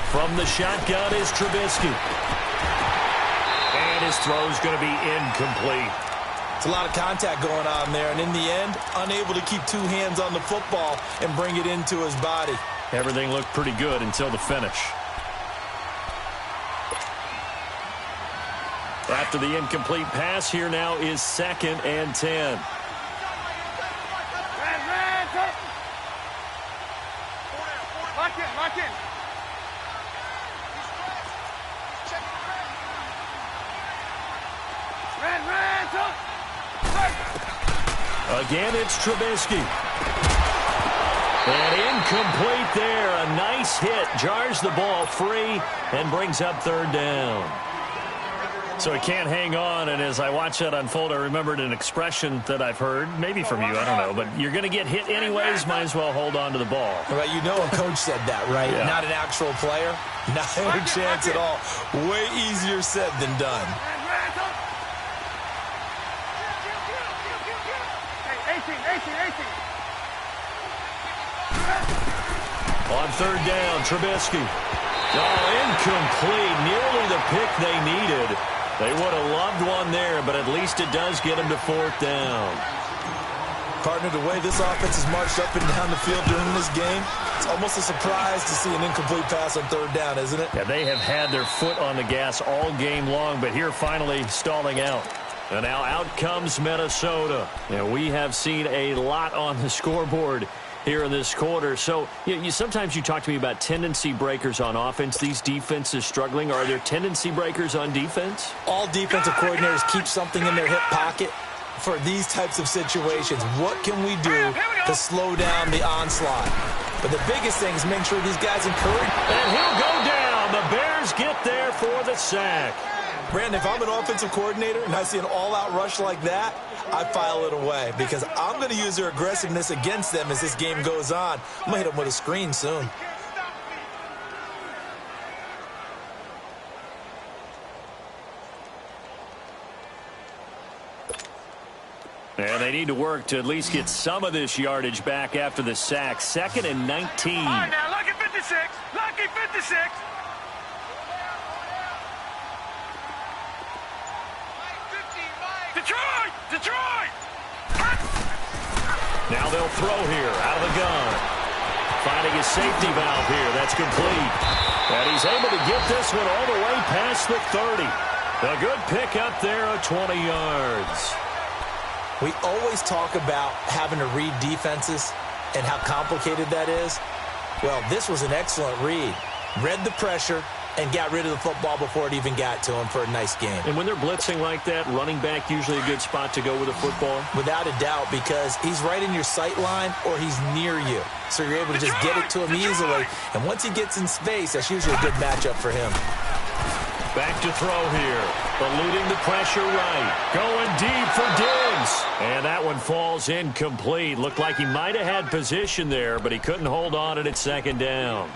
Speaker 3: From the shotgun is Trubisky. And his throw's going to be incomplete.
Speaker 4: It's a lot of contact going on there, and in the end, unable to keep 2 hands on the football and bring it into his body.
Speaker 3: Everything looked pretty good until the finish. After the incomplete pass, here now is 2nd and 10.
Speaker 5: Lock in.
Speaker 3: Again, it's Trubisky. And incomplete there. A nice hit. Jars the ball free and brings up 3rd down. So he can't hang on, and as I watch that unfold, I remembered an expression that I've heard, maybe from you, I don't know, but you're going to get hit anyways, might as well hold on to the ball.
Speaker 4: Right, a coach said that, right?
Speaker 3: Yeah.
Speaker 4: Not an actual player. Not a chance at all. Way easier said than done.
Speaker 3: On 3rd down, Trubisky. Oh, incomplete. Nearly the pick they needed. They would have loved one there, but at least it does get them to 4th down.
Speaker 4: Partner, the way this offense has marched up and down the field during this game, it's almost a surprise to see an incomplete pass on 3rd down, isn't it?
Speaker 3: Yeah, they have had their foot on the gas all game long, but here finally stalling out. And now out comes Minnesota. And we have seen a lot on the scoreboard here in this quarter. So sometimes you talk to me about tendency breakers on offense. These defenses struggling. Are there tendency breakers on defense?
Speaker 4: All defensive coordinators keep something in their hip pocket for these types of situations. What can we do to slow down the onslaught? But the biggest thing is make sure these guys encourage.
Speaker 3: And he'll go down. The Bears get there for the sack.
Speaker 4: Brandon, if I'm an offensive coordinator and I see an all-out rush like that, I file it away because I'm going to use their aggressiveness against them as this game goes on. I'm going to hit them with a screen soon.
Speaker 3: And they need to work to at least get some of this yardage back after the sack. 2nd and 19.
Speaker 5: All right, now, lucky 56. Lucky 56. Detroit! Detroit!
Speaker 3: Now they'll throw here out of the gun. Finding his safety valve here. That's complete. And he's able to get this one all the way past the 30. A good pick up there of 20 yards.
Speaker 4: We always talk about having to read defenses and how complicated that is. Well, this was an excellent read. Read the pressure and got rid of the football before it even got to him for a nice game.
Speaker 3: And when they're blitzing like that, running back usually a good spot to go with a football?
Speaker 4: Without a doubt, because he's right in your sight line or he's near you. So you're able to just get it to him easily. And once he gets in space, that's usually a good matchup for him.
Speaker 3: Back to throw here. Eluding the pressure right. Going deep for Diggs. And that one falls incomplete. Looked like he might have had position there, but he couldn't hold on it at 2nd down.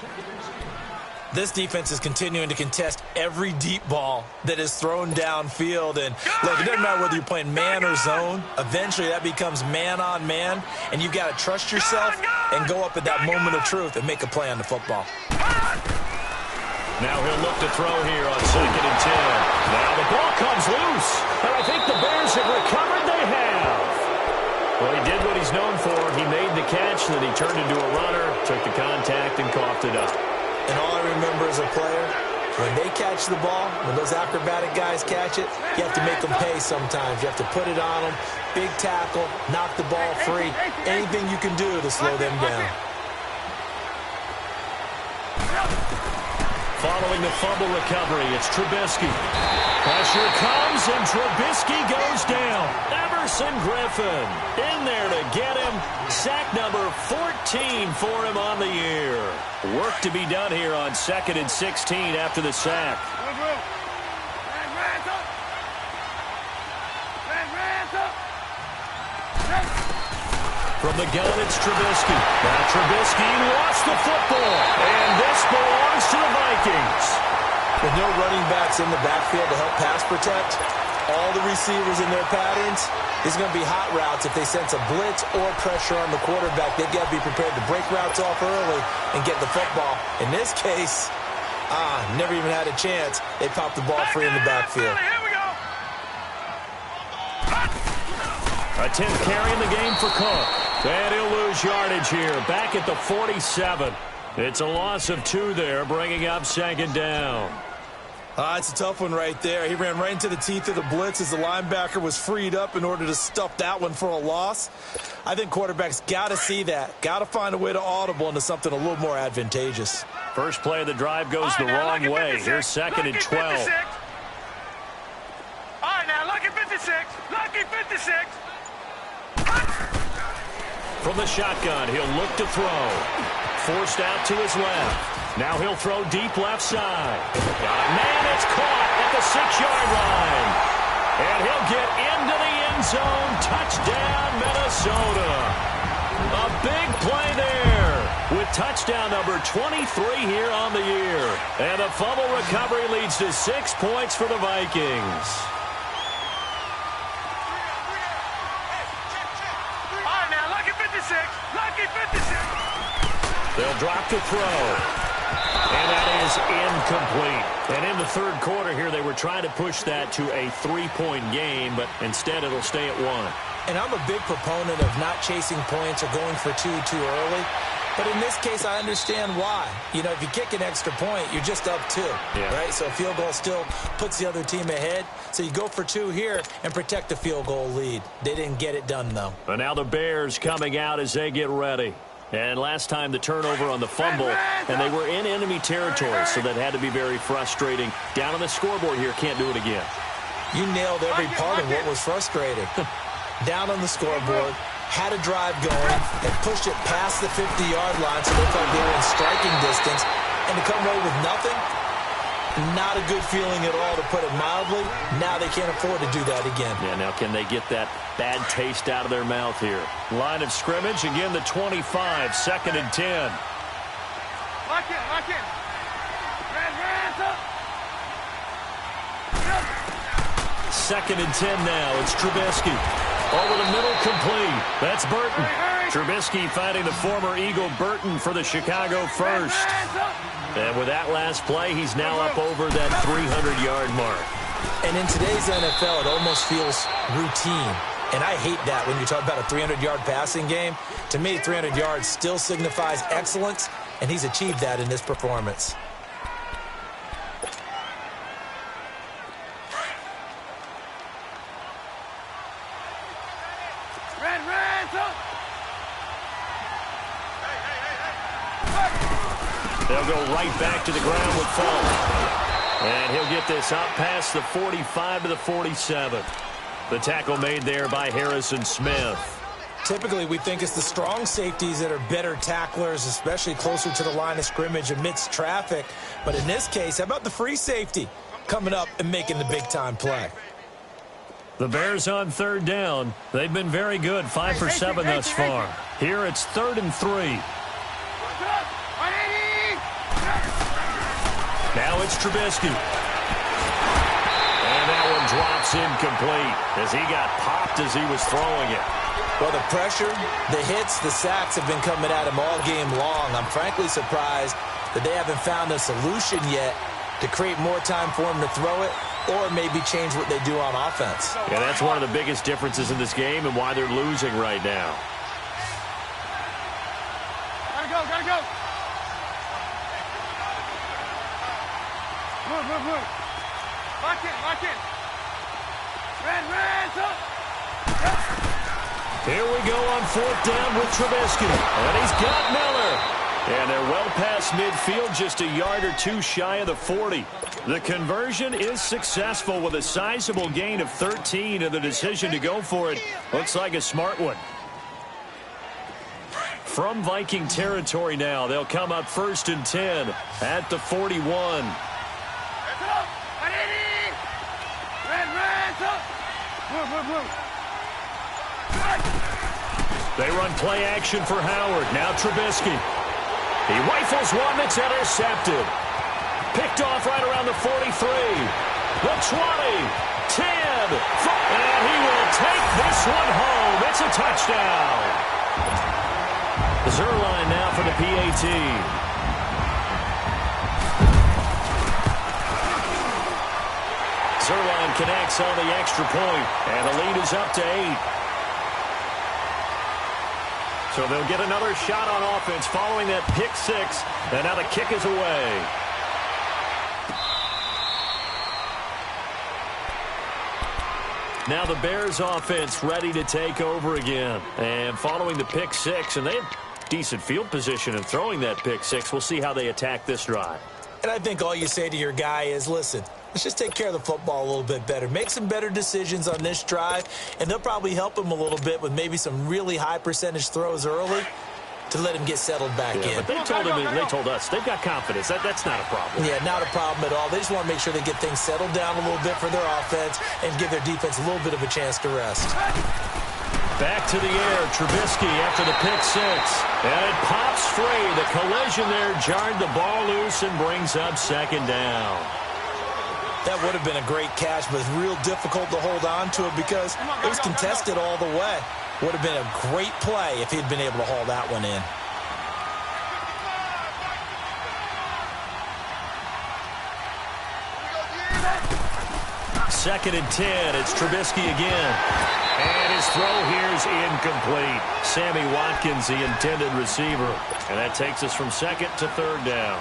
Speaker 4: This defense is continuing to contest every deep ball that is thrown downfield. And look, it doesn't matter whether you're playing man or zone. Eventually, that becomes man on man. And you've got to trust yourself and go up at that moment of truth and make a play on the football.
Speaker 3: Now he'll look to throw here on 2nd and 10. Now the ball comes loose. And I think the Bears have recovered. They have. Well, he did what he's known for. He made the catch, and then he turned into a runner, took the contact, and coughed it up.
Speaker 4: And all I remember as a player, when they catch the ball, when those acrobatic guys catch it, you have to make them pay sometimes. You have to put it on them, big tackle, knock the ball free, anything you can do to slow them down.
Speaker 3: Following the fumble recovery, it's Trubisky. Pressure comes, and Trubisky goes down. Everson Griffin in there to get him. Sack number 14 for him on the year. Work to be done here on 2nd and 16 after the sack. From the gun, it's Trubisky. Now Trubisky lost the football. And this belongs to the Vikings.
Speaker 4: With no running backs in the backfield to help pass protect, all the receivers in their patterns, it's going to be hot routes. If they sense a blitz or pressure on the quarterback, they've got to be prepared to break routes off early and get the football. In this case, never even had a chance. They popped the ball free in the backfield.
Speaker 3: A 10th carry in the game for Cook. And he'll lose yardage here, back at the 47. It's a loss of 2 there, bringing up 2nd down.
Speaker 4: It's a tough one right there. He ran right into the teeth of the blitz as the linebacker was freed up in order to stuff that one for a loss. I think quarterbacks got to see that. Got to find a way to audible into something a little more advantageous.
Speaker 3: First play of the drive goes the wrong way. Here's 2nd and 12.
Speaker 5: All right, now, lucky 56. Lucky 56.
Speaker 3: From the shotgun, he'll look to throw. Forced out to his left. Now he'll throw deep left side. Man, it's caught at the 6-yard line. And he'll get into the end zone. Touchdown, Minnesota. A big play there with touchdown number 23 here on the year. And the fumble recovery leads to 6 points for the Vikings.
Speaker 5: Lucky 56.
Speaker 3: They'll drop to throw. And that is incomplete. And in the 3rd quarter here, they were trying to push that to a 3-point game, but instead it'll stay at 1.
Speaker 4: And I'm a big proponent of not chasing points or going for 2 too early. But in this case, I understand why. You know, if you kick an extra point, you're just up 2, right? So a field goal still puts the other team ahead. So you go for 2 here and protect the field goal lead. They didn't get it done, though.
Speaker 3: But now the Bears coming out as they get ready. And last time the turnover on the fumble, and they were in enemy territory, so that had to be very frustrating. Down on the scoreboard here, can't do it again.
Speaker 4: You nailed every part of what was frustrating. Down on the scoreboard, had a drive going, and pushed it past the 50-yard line, so it looked like they were in striking distance, and to come away with nothing, Not a good feeling at all, to put it mildly. Now they can't afford to do that again.
Speaker 3: Yeah, now can they get that bad taste out of their mouth here? Line of scrimmage, again the 25, 2nd and 10.
Speaker 5: Lock in, lock in. Hands up.
Speaker 3: 2nd and 10 now. It's Trubisky. Over the middle, complete. That's Burton. Trubisky finding the former Eagle Burton for the Chicago first. And with that last play, he's now up over that 300-yard mark.
Speaker 4: And in today's NFL, it almost feels routine. And I hate that when you talk about a 300-yard passing game. To me, 300 yards still signifies excellence, and he's achieved that in this performance.
Speaker 3: They'll go right back to the ground with Falk. And he'll get this up past the 45 to the 47. The tackle made there by Harrison Smith.
Speaker 4: Typically, we think it's the strong safeties that are better tacklers, especially closer to the line of scrimmage amidst traffic. But in this case, how about the free safety coming up and making the big-time play?
Speaker 3: The Bears on 3rd down. They've been very good, 5 for 7 thus far. Here it's 3rd and 3. Now it's Trubisky. And that one drops incomplete as he got popped as he was throwing it.
Speaker 4: Well, the pressure, the hits, the sacks have been coming at him all game long. I'm frankly surprised that they haven't found a solution yet to create more time for him to throw it or maybe change what they do on offense.
Speaker 3: Yeah, that's one of the biggest differences in this game and why they're losing right now.
Speaker 5: Gotta go, gotta go. Move, move, move. Lock in, lock in. Hands up.
Speaker 3: Here we go on 4th down with Trubisky. And he's got Miller. And they're well past midfield, just a yard or two shy of the 40. The conversion is successful with a sizable gain of 13, and the decision to go for it looks like a smart one. From Viking territory now, they'll come up 1st and 10 at the 41. They run play action for Howard. Now Trubisky. He rifles one that's intercepted. Picked off right around the 43. The 20. 10. And he will take this one home. It's a touchdown. Zerline now for the PAT. Zerline connects on the extra point, and the lead is up to 8. So they'll get another shot on offense following that pick 6, and now the kick is away. Now the Bears offense ready to take over again, and following the pick 6, and they have decent field position in throwing that pick 6. We'll see how they attack this drive.
Speaker 4: And I think all you say to your guy is, listen, let's just take care of the football a little bit better. Make some better decisions on this drive, and they'll probably help him a little bit with maybe some really high percentage throws early to let him get settled back in.
Speaker 3: But they told us they've got confidence. That's not a problem.
Speaker 4: Yeah, not a problem at all. They just want to make sure they get things settled down a little bit for their offense and give their defense a little bit of a chance to rest.
Speaker 3: Back to the air, Trubisky after the pick 6. And it pops free. The collision there jarred the ball loose and brings up 2nd down.
Speaker 4: That would have been a great catch, but it's real difficult to hold on to it because it was contested all the way. Would have been a great play if he'd been able to haul that one in.
Speaker 3: Second and 10. It's Trubisky again. And his throw here is incomplete. Sammy Watkins, the intended receiver. And that takes us from 2nd to 3rd down.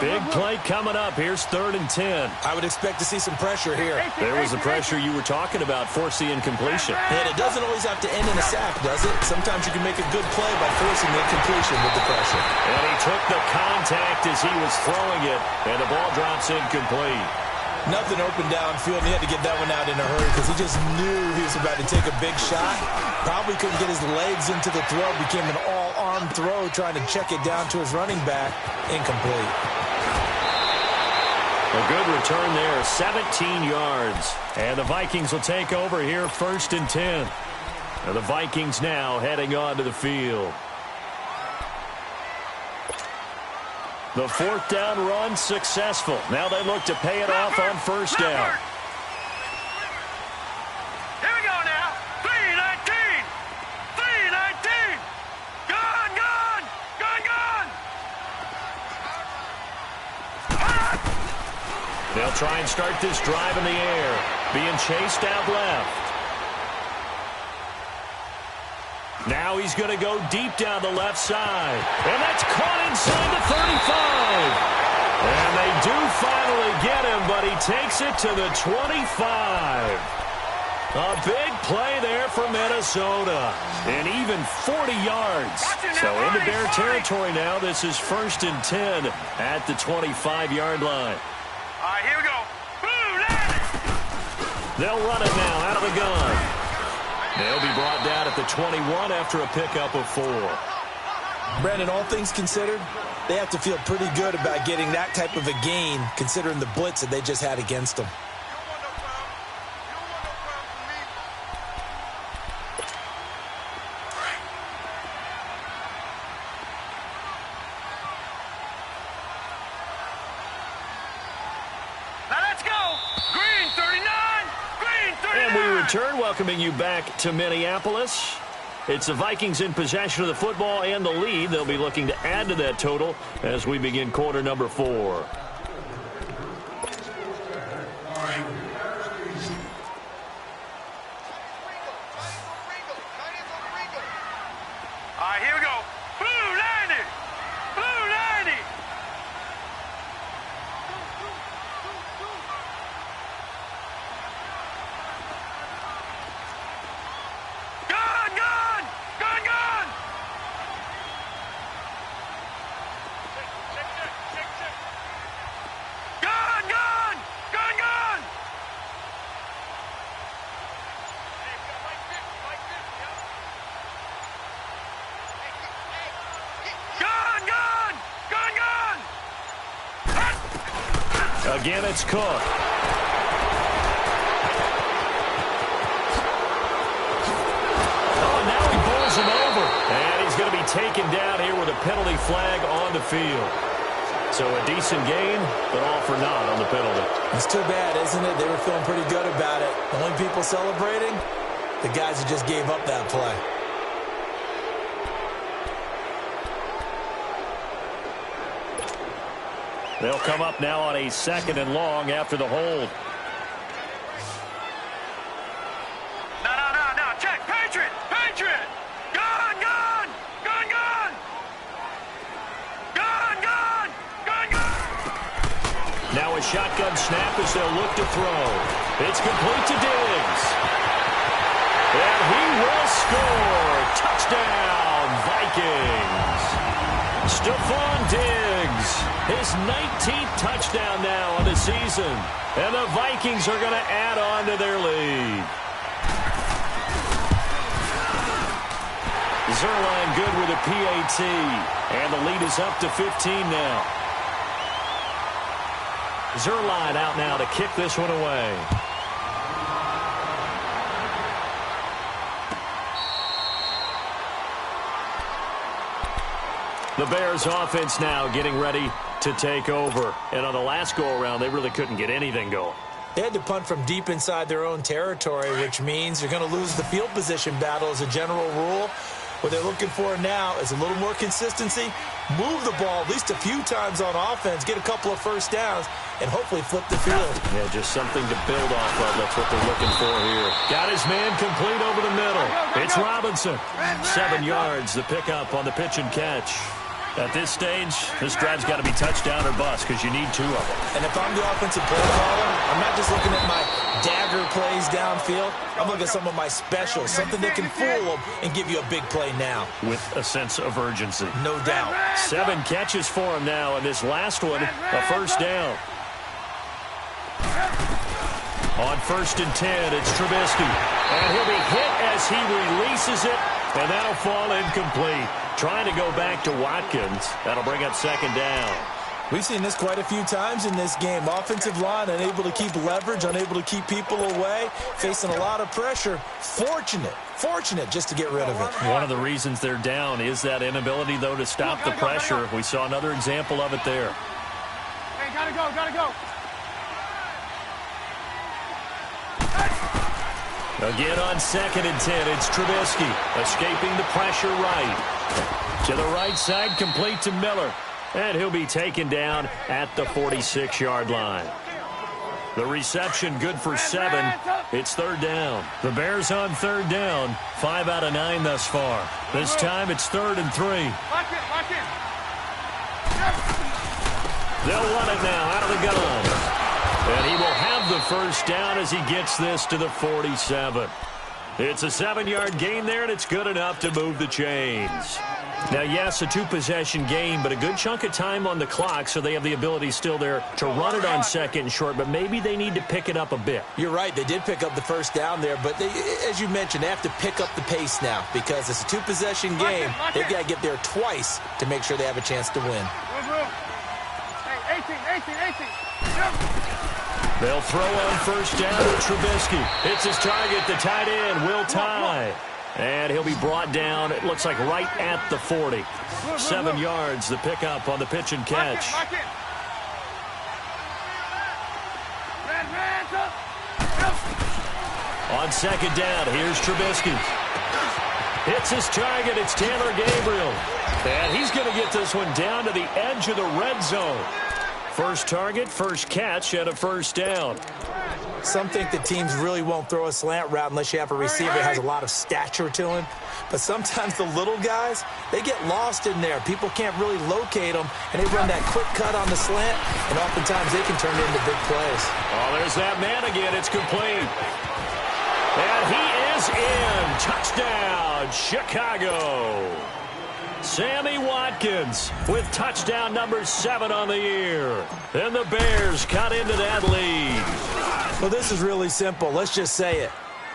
Speaker 3: Big play coming up. Here's 3rd and 10.
Speaker 4: I would expect to see some pressure here.
Speaker 3: There was the pressure you were talking about, force the incompletion.
Speaker 4: And it doesn't always have to end in a sack, does it? Sometimes you can make a good play by forcing the incompletion with the pressure.
Speaker 3: And he took the contact as he was throwing it, and the ball drops incomplete.
Speaker 4: Nothing open downfield. He had to get that one out in a hurry because he just knew he was about to take a big shot. Probably couldn't get his legs into the throw. Became an all-arm throw trying to check it down to his running back. Incomplete.
Speaker 3: A good return there, 17 yards. And the Vikings will take over here, 1st and 10. And the Vikings now heading onto the field. The 4th down run successful. Now they look to pay it off on 1st down.
Speaker 5: Here we go now. 3-19. 3-19. Gone, gone. Gone, gone.
Speaker 3: They'll try and start this drive in the air. Being chased out left. Now he's going to go deep down the left side. And that's caught inside the 35. And they do finally get him, but he takes it to the 25. A big play there for Minnesota. And even 40 yards. So into Bear territory now. This is 1st and 10 at the 25-yard line.
Speaker 5: All right, here we go. Boom, land it.
Speaker 3: They'll run it now out of the gun. They'll be brought down at the 21 after a pickup of 4.
Speaker 4: Brandon, all things considered, they have to feel pretty good about getting that type of a gain considering the blitz that they just had against them.
Speaker 3: Return, welcoming you back to Minneapolis. It's the Vikings in possession of the football and the lead. They'll be looking to add to that total as we begin quarter number 4.
Speaker 5: All right, here we go. Blue, landing. Blue, landing.
Speaker 3: Again, it's Cook. Oh, now he pulls him over. And he's going to be taken down here with a penalty flag on the field. So a decent gain, but all for naught on the penalty.
Speaker 4: It's too bad, isn't it? They were feeling pretty good about it. The only people celebrating, the guys who just gave up that play.
Speaker 3: They'll come up now on a 2nd and long after the hold.
Speaker 5: No. Check. Patriot. Gone.
Speaker 3: Now a shotgun snap as they'll look to throw. It's complete to Diggs. And he will score. Touchdown, Vikings. Stephon Diggs, his 19th touchdown now on the season. And the Vikings are going to add on to their lead. Zerline good with a PAT. And the lead is up to 15 now. Zerline out now to kick this one away. The Bears offense now getting ready to take over. And on the last go-around, they really couldn't get anything going.
Speaker 4: They had to punt from deep inside their own territory, which means you're going to lose the field position battle as a general rule. What they're looking for now is a little more consistency, move the ball at least a few times on offense, get a couple of first downs, and hopefully flip the field.
Speaker 3: Yeah, just something to build off of. That's what they're looking for here. Got his man complete over the middle. It's Robinson. 7 yards, the pickup on the pitch and catch. At this stage, this drive's got to be touchdown or bust because you need 2 of them.
Speaker 4: And if I'm the offensive play caller, I'm not just looking at my dagger plays downfield. I'm looking at some of my specials, something that can fool them and give you a big play now.
Speaker 3: With a sense of urgency.
Speaker 4: No doubt.
Speaker 3: 7 catches for him now, and this last one, a first down. On 1st and 10, it's Trubisky. And he'll be hit as he releases it, and that'll fall incomplete. Trying to go back to Watkins. That'll bring up 2nd down.
Speaker 4: We've seen this quite a few times in this game. Offensive line unable to keep leverage, unable to keep people away, facing a lot of pressure. Fortunate just to get rid of it.
Speaker 3: One of the reasons they're down is that inability, though, to stop the pressure. We saw another example of it there.
Speaker 2: Hey, gotta go.
Speaker 3: Again on 2nd and 10, it's Trubisky escaping the pressure right. To the right side, complete to Miller. And he'll be taken down at the 46-yard line. The reception good for 7. It's 3rd down. The Bears on 3rd down. 5 out of 9 thus far. This time it's 3rd and 3.
Speaker 2: Lock it.
Speaker 3: They'll run it now out of the gun. And he will have the first down as he gets this to the 47. It's a 7-yard gain there, and it's good enough to move the chains. Now, yes, a 2-possession game, but a good chunk of time on the clock, so they have the ability still there to run it on 2nd and short, but maybe they need to pick it up a bit.
Speaker 4: You're right. They did pick up the first down there, but as you mentioned, they have to pick up the pace now because it's a 2-possession game. They've got to get there twice to make sure they have a chance to win.
Speaker 2: Hey, 18.
Speaker 3: They'll throw on first down to Trubisky. Hits his target, the tight end, Will Tye. And he'll be brought down, it looks like right at the 40. 7 yards, the pickup on the pitch and catch. On 2nd down, here's Trubisky. Hits his target, it's Taylor Gabriel. And he's going to get this one down to the edge of the red zone. First target, first catch, and a first down.
Speaker 4: Some think that teams really won't throw a slant route unless you have a receiver that has a lot of stature to him. But sometimes the little guys, they get lost in there. People can't really locate them, and they run that quick cut on the slant, and oftentimes they can turn it into big plays.
Speaker 3: Oh, there's that man again. It's complete. And he is in. Touchdown, Chicago. Sammy Watkins with touchdown number 7 on the year. And the Bears cut into that lead.
Speaker 4: Well, this is really simple. Let's just say it.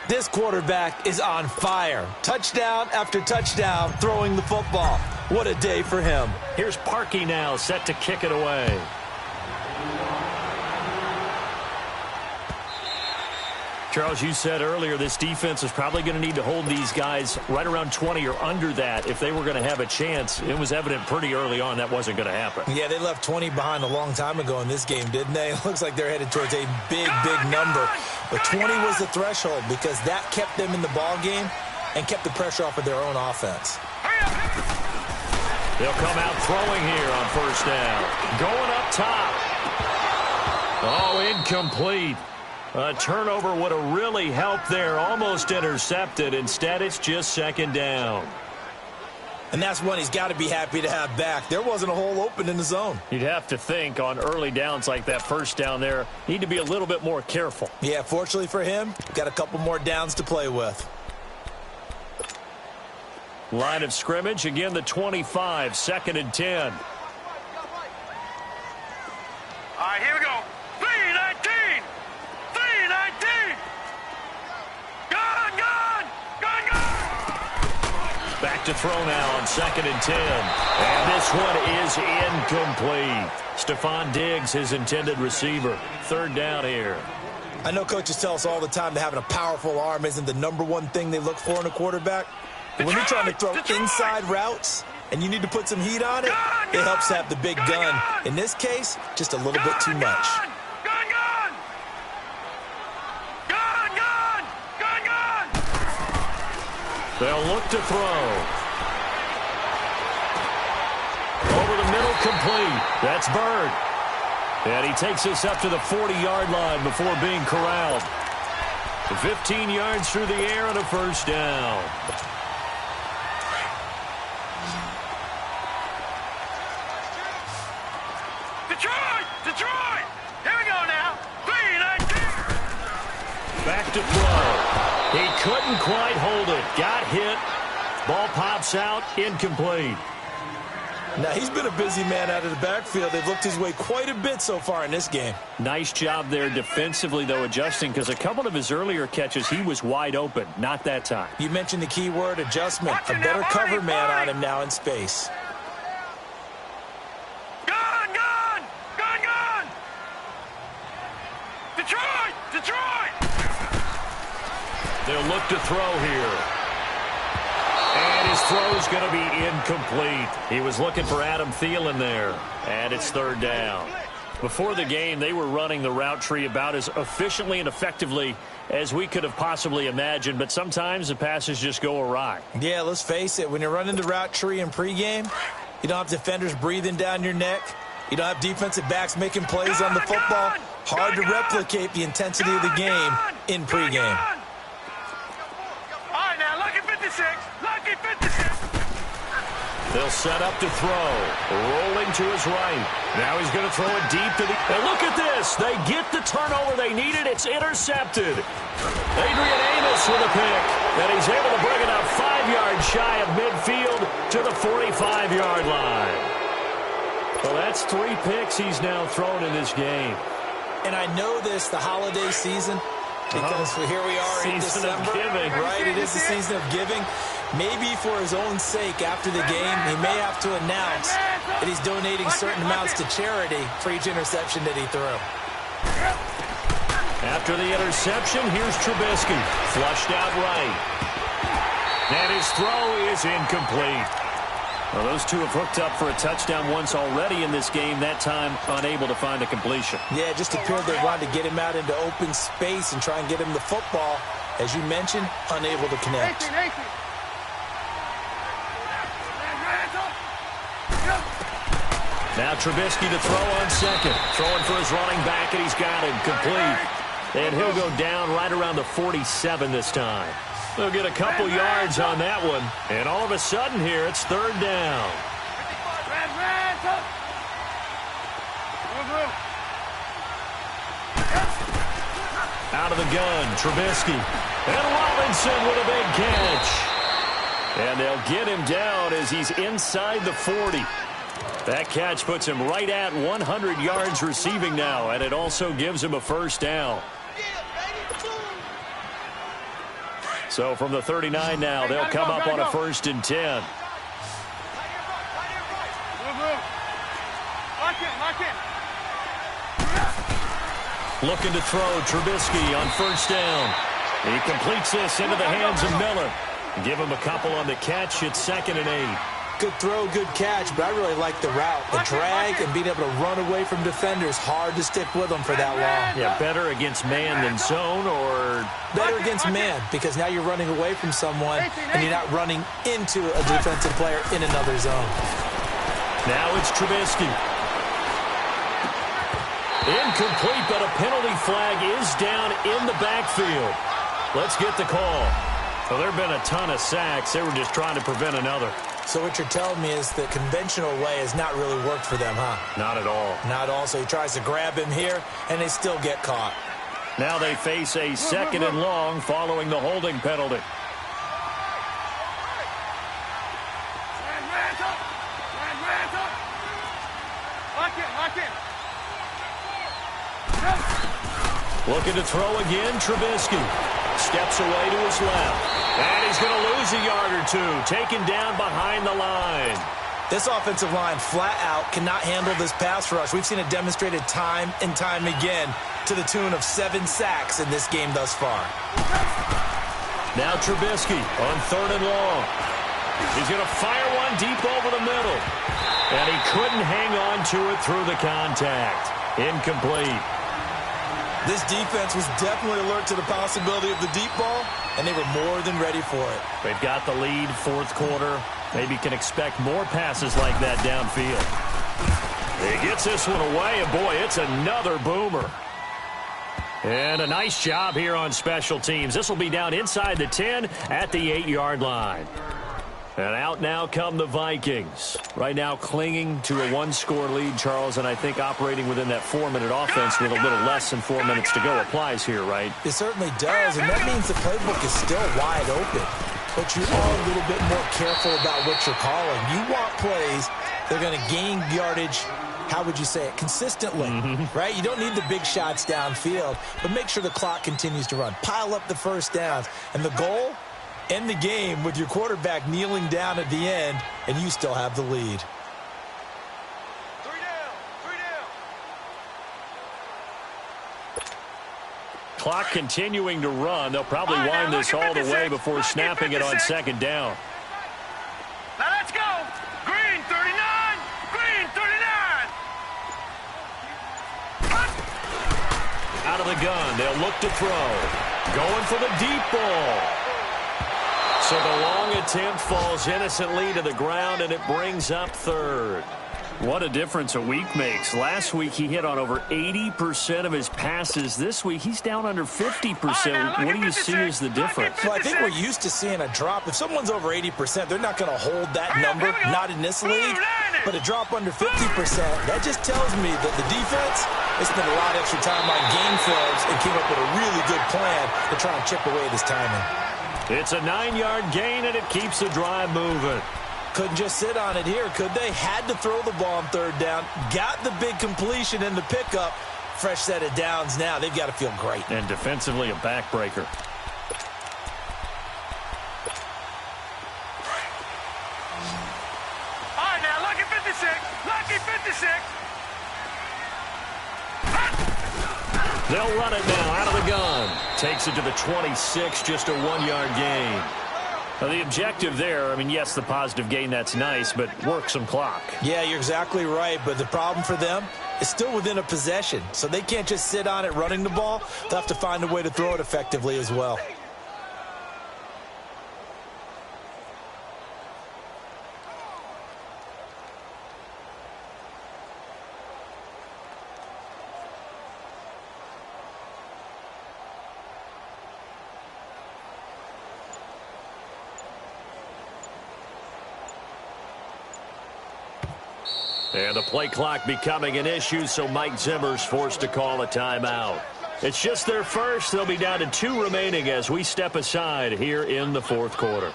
Speaker 4: This quarterback is on fire. Touchdown after touchdown throwing the football. What a day for him.
Speaker 3: Here's Parkey now set to kick it away. Charles, you said earlier this defense is probably going to need to hold these guys right around 20 or under that if they were going to have a chance. It was evident pretty early on that wasn't going to happen.
Speaker 4: Yeah, they left 20 behind a long time ago in this game, didn't they? It looks like they're headed towards a big number. But 20 was the threshold because that kept them in the ball game and kept the pressure off of their own offense.
Speaker 3: They'll come out throwing here on first down. Going up top. Oh, incomplete. A turnover would have really helped there. Almost intercepted. Instead, it's just 2nd down.
Speaker 4: And that's one he's got to be happy to have back. There wasn't a hole open in the zone.
Speaker 3: You'd have to think on early downs like that first down there, need to be a little bit more careful.
Speaker 4: Yeah, fortunately for him, got a couple more downs to play with.
Speaker 3: Line of scrimmage, again the 25, 2nd and 10.
Speaker 5: All right, here we go. 3-19. 3-19. Gone.
Speaker 3: Back to throw now on 2nd and 10. And this one is incomplete. Stephon Diggs, his intended receiver. 3rd down here.
Speaker 4: I know coaches tell us all the time that having a powerful arm isn't the #1 thing they look for in a quarterback. But when you're trying to throw inside routes and you need to put some heat on it, it helps have the big gun. In this case, just a little bit too much.
Speaker 3: They'll look to throw. Over the middle, complete. That's Bird. And he takes us up to the 40-yard line before being corralled. 15 yards through the air and a first down.
Speaker 5: Detroit! Here we go now. 3-19.
Speaker 3: Back to throw. He couldn't quite hold it. Got hit. Ball pops out. Incomplete.
Speaker 4: Now, he's been a busy man out of the backfield. They've looked his way quite a bit so far in this game.
Speaker 3: Nice job there defensively, though, adjusting, because a couple of his earlier catches, he was wide open. Not that time.
Speaker 4: You mentioned the key word, adjustment. A better cover man on him now in space.
Speaker 5: Gone!
Speaker 3: They'll look to throw here. And his throw's going to be incomplete. He was looking for Adam Thielen there. And it's third down. Before the game, they were running the route tree about as efficiently and effectively as we could have possibly imagined. But sometimes the passes just go awry.
Speaker 4: Yeah, let's face it. When you're running the route tree in pregame, you don't have defenders breathing down your neck. You don't have defensive backs making plays on the football. Hard to replicate the intensity of the game in pregame.
Speaker 5: All right, now, lucky 56. Lucky 56.
Speaker 3: They'll set up to throw. Rolling to his right. Now he's going to throw it deep to the... And look at this. They get the turnover they needed. It's intercepted. Adrian Amos with a pick. And he's able to bring it up 5 yards shy of midfield to the 45-yard line. Well, that's 3 picks he's now thrown in this game.
Speaker 4: And I know this, the holiday season, because here we are in December.
Speaker 3: Season of giving.
Speaker 4: Right, it is the season of giving. Maybe for his own sake, after the game, he may have to announce that he's donating certain amounts to charity for each interception that he threw.
Speaker 3: After the interception, here's Trubisky. Flushed out right. And his throw is incomplete. Well, those two have hooked up for a touchdown once already in this game, that time unable to find a completion.
Speaker 4: Yeah, it just appeared they wanted to get him out into open space and try and get him the football. As you mentioned, unable to connect.
Speaker 3: Now Trubisky to throw on second. Throwing for his running back, and he's got him complete. And he'll go down right around the 47 this time. They'll get a couple yards on that one. And all of a sudden here, it's third down. Out of the gun, Trubisky. And Robinson with a big catch. And they'll get him down as he's inside the 40. That catch puts him right at 100 yards receiving now, and it also gives him a first down. So from the 39 now, they'll come up on a 1st and 10. Looking to throw, Trubisky on 1st down. He completes this into the hands of Miller. Give him a couple on the catch. It's 2nd and 8.
Speaker 4: Good throw, good catch, but I really like the route. The drag and being able to run away from defenders. Hard to stick with them for that long.
Speaker 3: Yeah, better against man than zone, or...
Speaker 4: Better against man, because now you're running away from someone and you're not running into a defensive player in another zone.
Speaker 3: Now it's Trubisky. Incomplete, but a penalty flag is down in the backfield. Let's get the call. Well, there have been a ton of sacks. They were just trying to prevent another.
Speaker 4: So what you're telling me is the conventional way has not really worked for them, huh?
Speaker 3: Not at all.
Speaker 4: Not at all. So he tries to grab him here, and they still get caught.
Speaker 3: Now they face a 2nd and long following the holding penalty. Looking to throw again, Trubisky. Steps away to his left. And he's going to lose a yard or two. Taken down behind the line.
Speaker 4: This offensive line flat out cannot handle this pass rush. We've seen it demonstrated time and time again to the tune of 7 sacks in this game thus far.
Speaker 3: Now Trubisky on 3rd and long. He's going to fire one deep over the middle. And he couldn't hang on to it through the contact. Incomplete.
Speaker 4: This defense was definitely alert to the possibility of the deep ball, and they were more than ready for it.
Speaker 3: They've got the lead, 4th quarter. Maybe can expect more passes like that downfield. He gets this one away, and boy, it's another boomer. And a nice job here on special teams. This will be down inside the 10 at the 8-yard line. And out now come the Vikings. Right now clinging to a 1-score lead, Charles, and I think operating within that 4-minute offense with a little less than 4 minutes to go applies here, right?
Speaker 4: It certainly does, and that means the playbook is still wide open. But you are a little bit more careful about what you're calling. You want plays that are going to gain yardage, how would you say it, consistently, right? You don't need the big shots downfield, but make sure the clock continues to run. Pile up the first downs, and the goal? End the game with your quarterback kneeling down at the end, and you still have the lead.
Speaker 5: 3 down.
Speaker 3: clock continuing to run. They'll probably wind this all the way before snapping it on second down.
Speaker 5: Now let's go. Green 39. Green 39.
Speaker 3: Out of the gun. They'll look to throw. Going for the deep ball. So the long attempt falls innocently to the ground, and it brings up third. What a difference a week makes. Last week he hit on over 80% of his passes. This week he's down under 50%. What do you see as the difference?
Speaker 4: Well, I think we're used to seeing a drop. If someone's over 80%, they're not going to hold that number, not in this league. But a drop under 50%, that just tells me that the defense has spent a lot of extra time on game films and came up with a really good plan to try and chip away this timing.
Speaker 3: It's a 9-yard gain, and it keeps the drive moving.
Speaker 4: Couldn't just sit on it here, could they? Had to throw the ball on third down. Got the big completion in the pickup. Fresh set of downs now. They've got to feel great.
Speaker 3: And defensively, a backbreaker.
Speaker 5: All right, now, lucky 56. Lucky 56.
Speaker 3: They'll run it now out of the gun. Takes it to the 26, just a 1-yard gain. Now, the objective there, I mean, yes, the positive gain, that's nice, but work some clock.
Speaker 4: Yeah, you're exactly right, but the problem for them is still within a possession, so they can't just sit on it running the ball. They'll have to find a way to throw it effectively as well.
Speaker 3: And the play clock becoming an issue, so Mike Zimmer's forced to call a timeout. It's just their first. They'll be down to 2 remaining as we step aside here in the fourth quarter.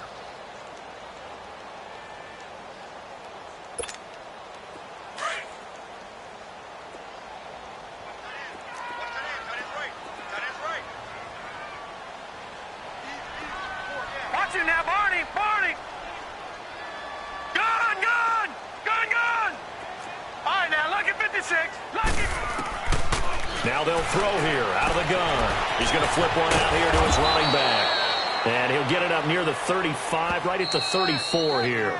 Speaker 5: Watch it now, Barney. Barney. Gun, gun. Gun, gun. All right, now, lucky 56. Lucky.
Speaker 3: Now they'll throw here out of the gun. He's going to flip one out here to his running back. And he'll get it up near the 35, right at the 34 here.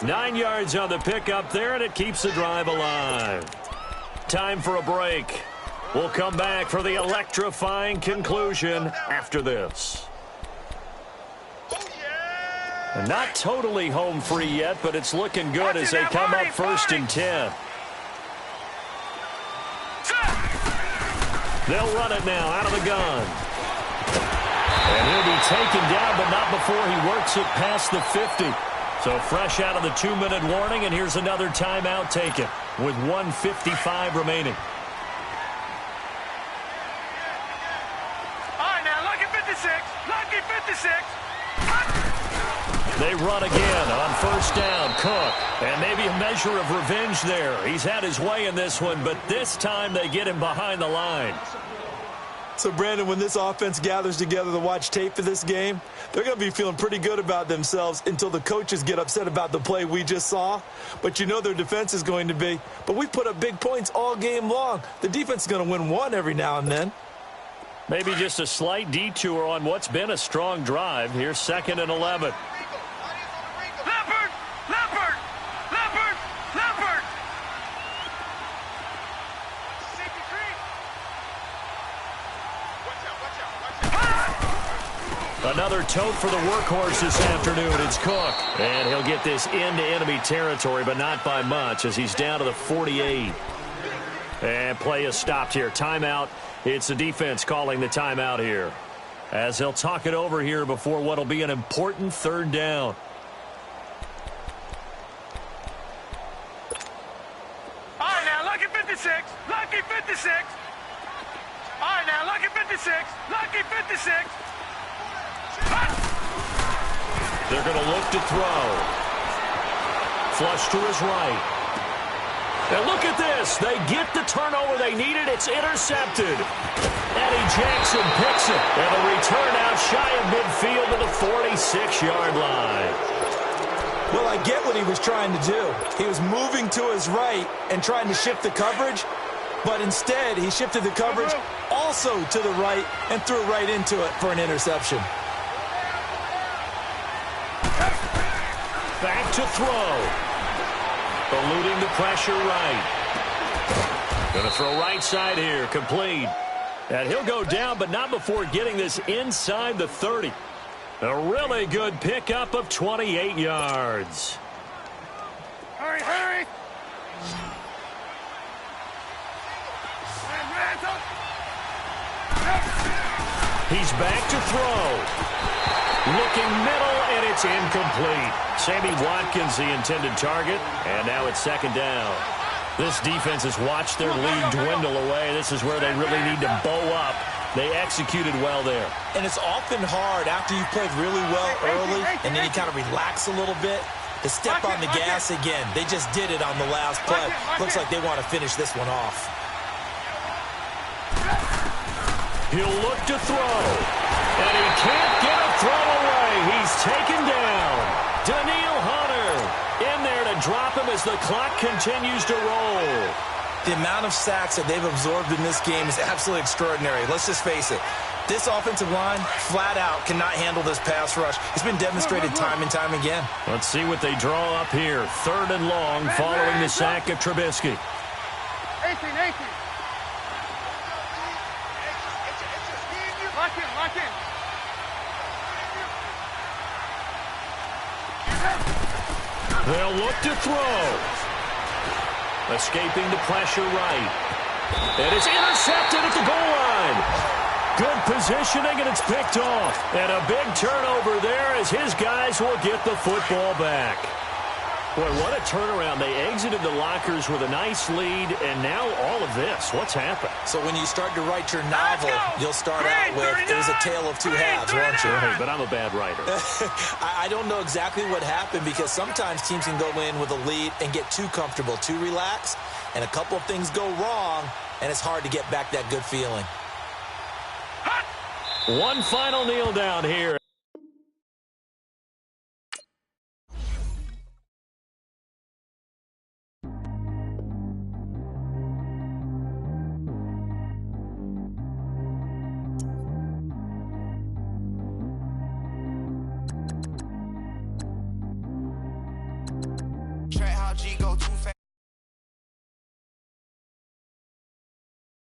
Speaker 3: 9 yards on the pickup there, and it keeps the drive alive. Time for a break. We'll come back for the electrifying conclusion after this. And not totally home free yet, but it's looking good as they come up 1st and 10. They'll run it now out of the gun. And he'll be taken down, but not before he works it past the 50. So fresh out of the 2-minute warning, and here's another timeout taken with 1:55 remaining.
Speaker 5: All right, now, lucky 56. Lucky 56.
Speaker 3: They run again on 1st down. Cook. And maybe a measure of revenge there. He's had his way in this one, but this time they get him behind the line.
Speaker 4: So, Brandon, when this offense gathers together to watch tape for this game, they're going to be feeling pretty good about themselves until the coaches get upset about the play we just saw. But you know their defense is going to be. But we put up big points all game long. The defense is going to win one every now and then.
Speaker 3: Maybe just a slight detour on what's been a strong drive. Here's 2nd and 11.
Speaker 5: Leopard! Leopard! Leopard! Leopard!
Speaker 3: Another tote for the workhorse this afternoon. It's Cook. And he'll get this into enemy territory, but not by much as he's down to the 48. And play is stopped here. Timeout. It's the defense calling the timeout here, as they'll talk it over here before what will be an important 3rd down.
Speaker 5: All right, now, lucky 56. Lucky 56. All right, now, lucky 56. Lucky 56.
Speaker 3: They're going to look to throw. Flush to his right. And look at this. They get the turnover they needed. It's intercepted. Eddie Jackson picks it. And a return out shy of midfield to the 46-yard line.
Speaker 4: Well, I get what he was trying to do. He was moving to his right and trying to shift the coverage, but instead he shifted the coverage also to the right and threw right into it for an interception.
Speaker 3: Back to throw. Eluding the pressure right. Going to throw right side here. Complete. And he'll go down, but not before getting this inside the 30. A really good pickup of 28 yards.
Speaker 5: Hurry, hurry.
Speaker 3: He's back to throw. Looking middle, and it's incomplete. Sammy Watkins, the intended target, and now it's second down. This defense has watched their lead dwindle away. This is where they really need to bow up. They executed well there.
Speaker 4: And it's often hard after you've played really well early and then you kind of relax a little bit to step on the gas again. They just did it on the last play. Looks like they want to finish this one off.
Speaker 3: He'll look to throw. And he can't get a throw away. He's taken down. Daniil Hunter in there to drop him as the clock continues to roll.
Speaker 4: The amount of sacks that they've absorbed in this game is absolutely extraordinary. Let's just face it. This offensive line, flat out, cannot handle this pass rush. It's been demonstrated time and time again.
Speaker 3: Let's see what they draw up here. 3rd and long following the sack of Trubisky.
Speaker 5: 18. Lock in.
Speaker 3: They'll look to throw. Escaping the pressure right. And it's intercepted at the goal line. Good positioning, and it's picked off. And a big turnover there as his guys will get the football back. Boy, what a turnaround. They exited the lockers with a nice lead, and now all of this. What's happened?
Speaker 4: So when you start to write your novel, you'll start out with, there's a tale of two halves, won't you?
Speaker 3: Right, but I'm a bad writer.
Speaker 4: I don't know exactly what happened because sometimes teams can go in with a lead and get too comfortable, too relaxed, and a couple of things go wrong, and it's hard to get back that good feeling.
Speaker 3: One final kneel down here.